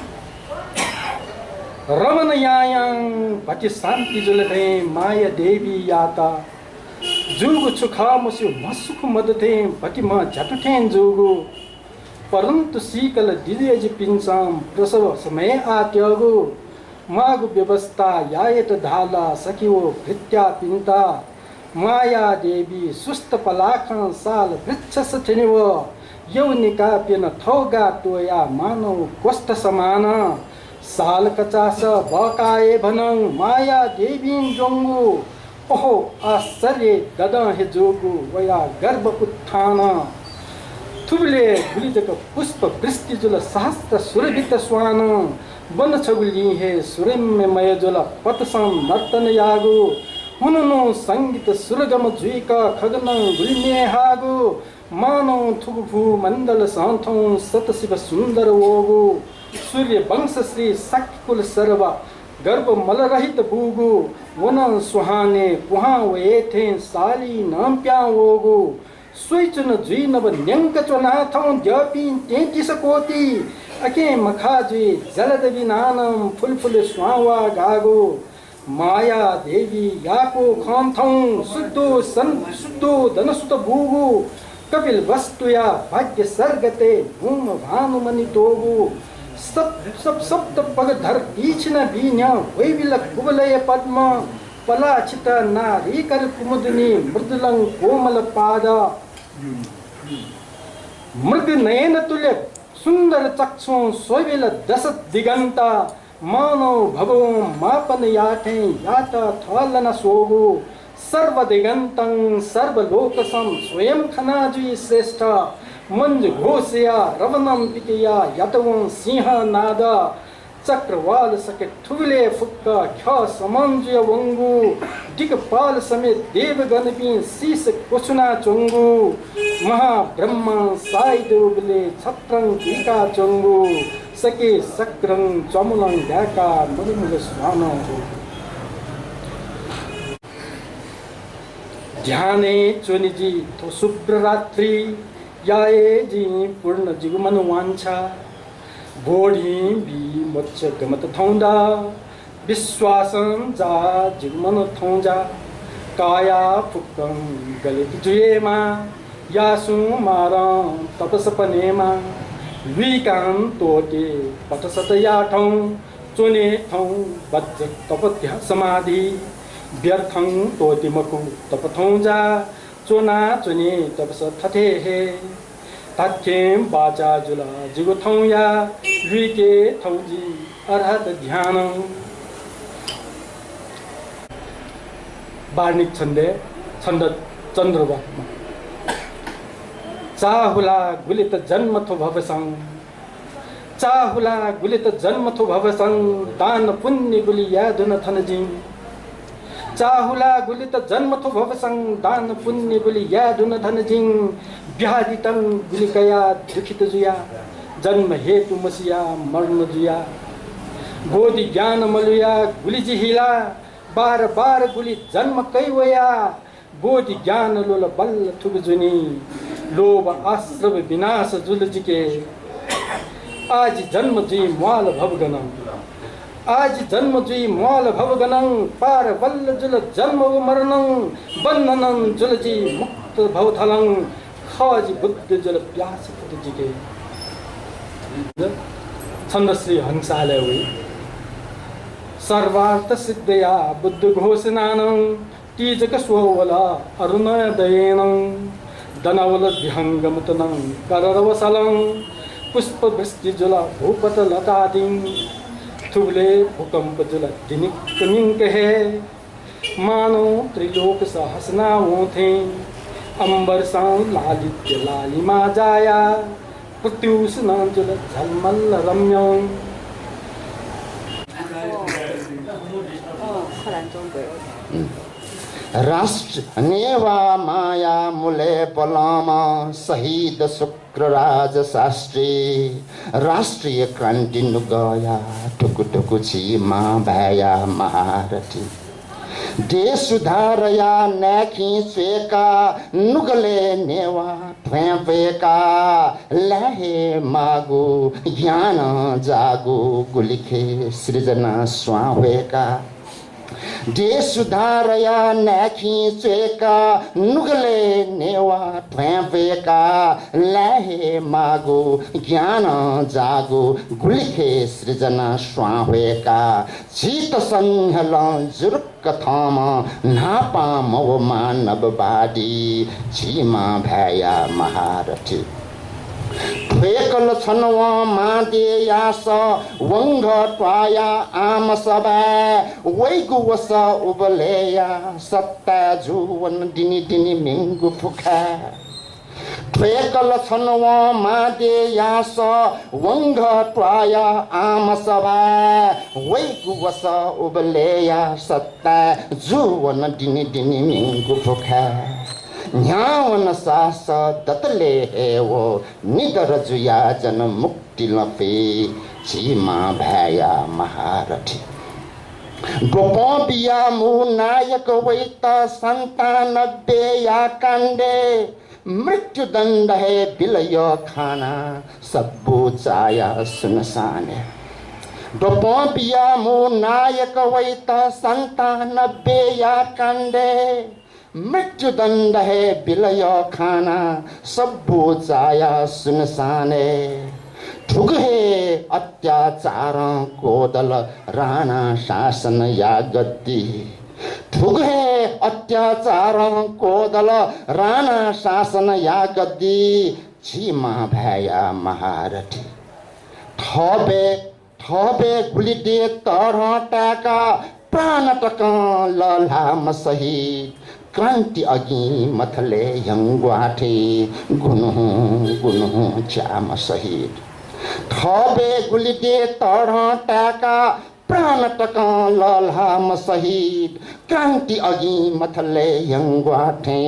रमन यायां भति शान्ति जुलथे माया देवी याता जुगु छुखा मुसु मसुख मदथे भति म झटथेन जुगु परन्तु सीकल दिलेज पिंसाम प्रसव समय आत्यागु मागु व्यवस्था यायत धाला सकिवो भृत्या पिंता माया देवी सुस्त पलाखन साल वृक्ष सथिनिव यौनिका पिन थौगा तोया मानव कोष्ठ समान साल कचास बकाए भनङ माया देवी जोंगु ओहो आश्चर्य दद हे जोगु वया गर्भ उत्थान थुबले गुलिजक पुष्प वृष्टि जुल सहस्त्र सुरभित स्वान वन छगुली हे सुरम्यमय जुल पतसं नर्तन यागु हुनुनु संगीत सुरगम जुइका खगन गुल्मे हागु मानौ थुगुफु मण्डल सान्थौ सतशिव सुन्दर ओगु सूर्य वंश श्री सक्कुल सर्व गर्भ मलरहित बुगु वन सुहाने कुहाँ वे थे साली नाम प्या ओगु सोइचुन जुई नव न्यंक चोनाथौ द्यपि 33 कोटी अके मखा जुई जलद विनानम फुलफुल स्वावा गागो माया देवी याको खान्थौ शुद्धो सन शुद्धो धनसुत बुगु कपिल वस्तुया भाग्य सर्गते भूम भानुमनि तोगु सप्त पग धर तीक्ष्ण बीन्य वैविल कुवलय पद्म पलाचित नारी कर कुमुदिनी मृदुलं कोमल पाद मृग नयन तुल्य सुंदर चक्षु सोविल दश दिगंत मानव भगो मापन याठे यात थलन सोगु सर्व दिगंतं सर्वलोकसं स्वयं खनाजुई श्रेष्ठ मंज घोषया रवनम पिकया यतवं सिंह नाद चक्रवाल सके थुले फुक्का ख समंजय वंगु दिक्पाल समेत देवगण भी शीस कुसुना चोंगु महाब्रह्मा साई देवले छत्रं टीका चोंगु सके सक्रं चमुलं याका मुरुमुल स्वानो ध्याने चोनिजी तो शुभ्र रात्रि याए जी पूर्ण जिगमन वांछा बोडी बी मोक्ष गमत थौंदा विश्वासं जा जिगमन थौंजा काया फुक्कं गलित जुएमा यासु मारं तपसपनेमा विकां तोके पटसत याठौं चोने थौं बज्ज तपत्या समाधि व्यर्थं तोति मकु तपथौंजा चोना चोने तपस थथे हे तथ्यम बाचा जुला जिगो थौया विके थौजी अर्हत ध्यान वार्णिक छन्दे छन्द चन्द्रवा चाहुला गुलित जन्म थो भवसं चाहुला गुलित जन्म थो भवसं दान पुण्य गुली यादुन थनजिं चाहुला गुलित जन्म थो भवसं दान पुण्य गुली यादुन धनजिं बिहारितं गुलिकया दुखित जुया जन्म हेतु मसिया मर्ण जुया बोधि ज्ञान मलुया गुली जिहिला बार बार गुली जन्म कैवया बोधि ज्ञान लोल बल्ल थुग जुनी लोभ आश्रव विनाश जुल जिके आज जन्म जुई माल भवगनम आज जन्म जुई माल भवगनं पार बल्ल जुल जन्म मरणं बन्धनं जुल जी मुक्त भवथलं खाजी बुद्ध जुल प्यास जिके छन्दश्री हंसालय हुई सर्वार्थ सिद्धया बुद्ध घोषणानं तीजक स्ववला अरुणोदयेनं दनवल विहंगमुतनं कररवसलं पुष्प वृष्टि जुला भूपत लतादिं थुबले भूकंप जुला दिनिक मिंक है मानो त्रिलोक सहसना थे अंबर सा लालित्य लालिमा जाया प्रत्युष्ण जुल झलमल रम्यं राष्ट्र नेवा माया मुले पलामा शहीद शुक्रराज शास्त्री राष्ट्रिय क्रांति नुगया ठुकु ठुकु छिमा भया महारथी देश सुधारया नैखी स्वेका नुगले नेवा ठेपेका लहे मागु ज्ञान जागु गुलिखे सृजना स्वावेका देश सुधारया नैखी स्वेका नुगले नेवा ठेपेका लहे मागु ज्ञान जागु गुलिखे सृजना स्वावेका चित संहल जुरुक थाम नापाम मानववादी झिमा भया महारथी ठेकल छनवा मादे यास वंग ट्वाया आम सबा वैगु वस उबलेया सत्ता जुवन दिनी दिनी मिंगु फुखा ठेकल छन् व मादे यास वंग ट्वाया आम सभा वैकु वस उबलेया सत्ता जुवन दिनी दिनी मिंगु फुखा न्यावन सास दतले हे वो निदर जुया जन मुक्ति लपे चीमा भया महारथी गोपो बिया मु नायक वैत संतान बेया कांडे मृत्यु दंड है बिलय खाना सबू चाया सुनसाने गोपो बिया मु नायक वैत संतान बेया कांडे मृत्यु दंड है बिलय खाना सबू चाया सुनसाने ठुग है अत्याचारों को दल राणा शासन या गद्दी ठुग है अत्याचारों को दल राणा शासन या गद्दी चीमा भया महारथी ठबे ठबे गुलिदे तरटाका प्राण टक ललाम सही क्रांति अघि मथले यंगवाठे गुनु च्याम सहित ठबे गुलिदे तरटाका प्राण टक ललाम सहित क्रांति अघि मथले यंगवाठे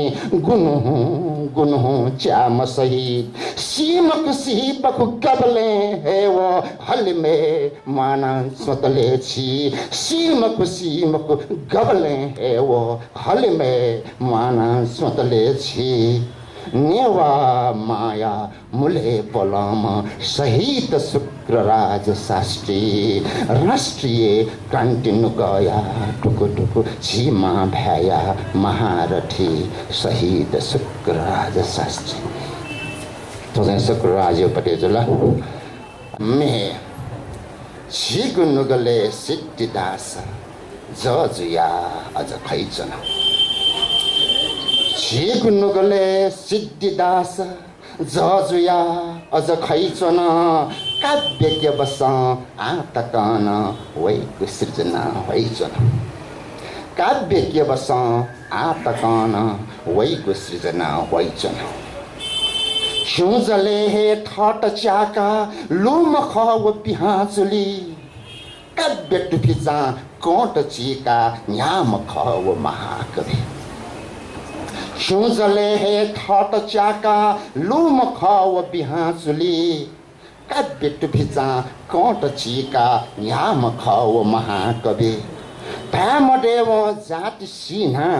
गुनु च्याम सहित सीमक सीपक गबले है वो हल में माना स्वतले छी सीमक गबले है वो हल में माना स्वतले छी नेवा माया मुले बलम सहित शुक्रराज शास्त्री राष्ट्रिय क्रांति गया टुकु टुकु सीमा भया महारथी शहीद शुक्रराज शास्त्री तो शुक्रराज पटेजला में छिगुनुगले सिद्धिदास जजुया अझ खैचन छिगुनुगले सिद्धिदास जजुया अझ खैचन काव्य के बस आतकन वैको सृजना होइचन काव्य के बस आतकन वैको सृजना होइचन खिउजले हे ठट चाका लुम खव पिहाचुली काव्य टुफिचा कोट चिका न्याम खव महाकवि खिउजले हे ठट चाका लुम खव पिहाचुली काव्य टुफिचा कोट चिका न्याम खव महाकवि भ्यामदेव जाति सिन्हा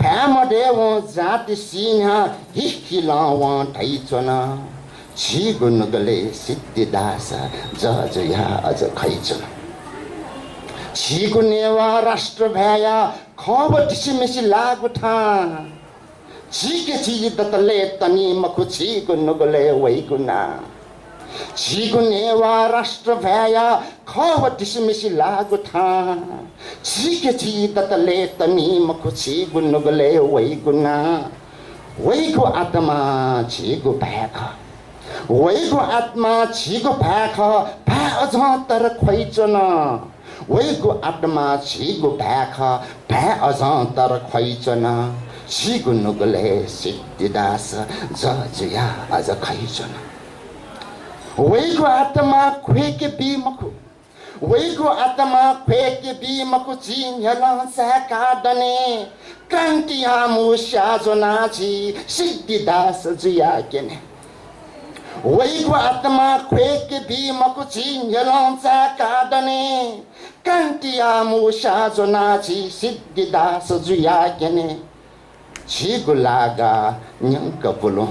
भ्यामदेव जाति सिन्हा हिखिलाव ठैचन छिगुनुगले सिद्धिदास जजुया अझ खैचन छिगुनेवा राष्ट्र भ्याया खब टिसिमिसी लागुठा छिके छि दतले तनी मखु छिगुनुगले वैगुना छिगुनेवा राष्ट्र भ्याया खब टिसिमिसी लागुठा छिके छि दतले तनी मखु छिगुनुगले वैगुना वैगु आत्मा छिगु भ्याख वैगु आत्मा छिगु भ्याख भ्या अझ तर खैचन वैगु आत्मा छिगु भ्याख भ्या अझ तर खैचन छिगुनुगले सिद्धिदास जजुया अझ खैचन वैगु आत्मा खुएके बिमखु वैगु आत्मा खुएके बिमखु चिन्हला साकादने क्रान्ति आमु स्याजोनाछि सिद्धिदास जुया केने वैगु आत्मा खुएके बिमखु चिन्हला साकादने क्रान्ति आमु स्याजोनाछि सिद्धिदास जुया केने छिगुलागा न्यंक बुलु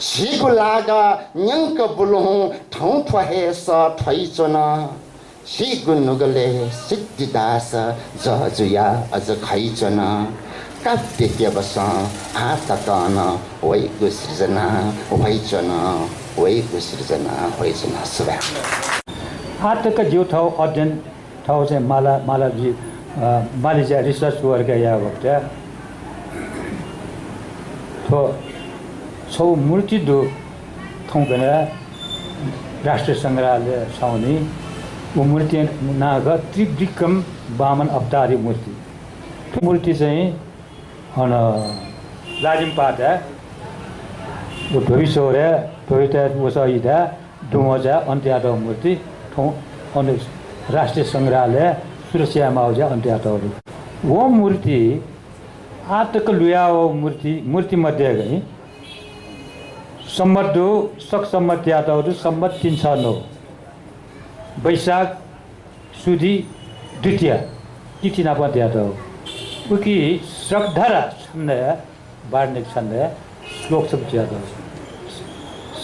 छिगुलागा न्यंक बुलु ठाउँ ठहे स ठैचन छिगुनुगले सिद्धिदास जजुया अझ खैचन काव्य केवस आतकन वैगु सृजना होइचन वैगु सृजना होइचन सुबा आतक जो ठाउँ अध्ययन ठाउँ चाहिँ मालाजी मालिजा रिसर्च वर्ग या भक्त्या तो छौ मूर्ति दो ठाउँ गएर राष्ट्रिय संग्रहालय छाउने वो मूर्ति नाग त्रिविक्रम वामन अवतारी मूर्ति चाहिँ लाजिमपाटा वो भविष्य भविष्य वसइदा डुमजा अन्त्याट मूर्ति ठौँ राष्ट्रिय सङ्ग्रहालय सुरक्षा माउजा अन्त्याट वो मूर्ति आतक लुया मूर्ति मध्ये गई सम्मत दो सक सम्मत त्याटहरू सम्मत 369 वैशाख सुदी द्वितीय तिथि नापा त्याटो उकी सकधरा छन्द वार्णिक छन्द श्लोक सब त्याटो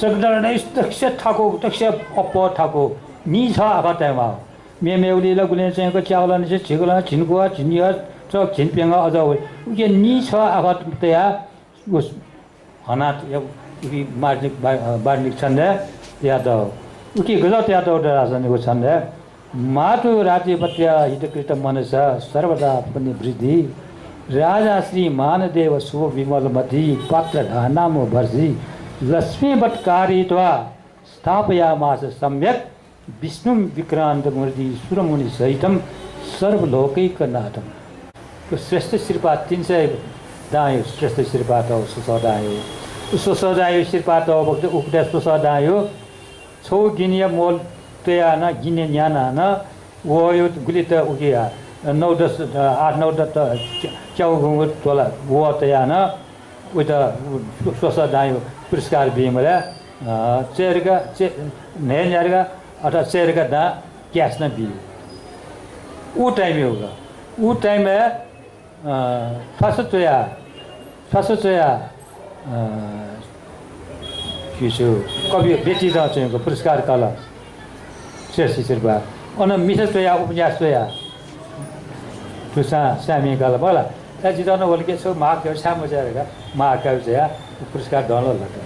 सकधरा नै तक्ष ठाको तक्ष अप ठाको नि छ आफातेमा मेमेउली लगुले चाहिँ को च्याउला नि छिगला छिनको छिनिया च छिनपेंगा अझ उके नि छ आफातेया उस हनात उकी वार्णिक छन्द त्याटो उकी गजत त्याटो राजनीतिको छन्द माटो राज्यपत्य हितकृत मनस सर्वदा पनि वृद्धि राजा श्री मानदेव शुभ विमलमती पात्र नामो भर्सी लक्ष्मीवत्कारित्वा स्थापयामास सम्यक विष्णु विक्रान्त मूर्ति सुरमुनि सहितम सर्वलोकैकनाथम श्रेष्ठ श्रीपाद 300 दायो श्रेष्ठ श्रीपाद हो सुसदायो श्रीपाद हो भक्त उक्ता सुसदायो छौ गिनिया मोल त्यहाँ गिने न्याना न वो यो गुलित उकिया 9-10 8-9 च्याउ गुङ्गु तोला वो त्यहाँ न उता स्वसा दायो पुरस्कार बिमला चेरगा नेन्यारगा अथवा चेरगा दा क्यास न बि ऊ टाइम होगा ऊ टाइम है फासोया किसो कवि बेटी दा चाहिँ पुरस्कार कला श्रेष्ठ श्रीपाद अन मिसया उपन्यासया तुसा सामी काल बोला त्या जिताउन बोल के सो महाकाव्य सामो जाएगा महाकाव्य चाहिँ पुरस्कार डलो लगा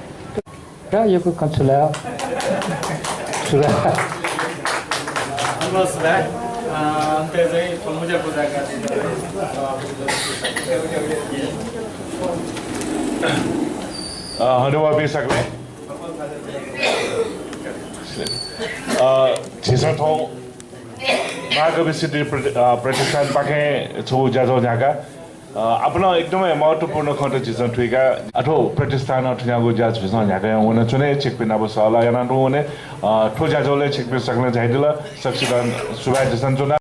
का यो को कन्सुला सुरा नमस्कार त्यो चाहिँ फलमुजा पूजाका हनुमा बेसकले झिसठौँ महाकवि सिद्धि प्रतिष्ठान पाखे छौ जाजौ झ्याका आफ्नो एकदमै महत्त्वपूर्ण खण्ड झिसं ठुइका अठो प्रतिष्ठान ठुयागो जाज झिसं झ्याका उन चुने चेकपिन अब सला याना ठो उने ठो जाजौले चेकपिन सक्ने झाइदिला सक्षिदान सुभाइ झिसं चुना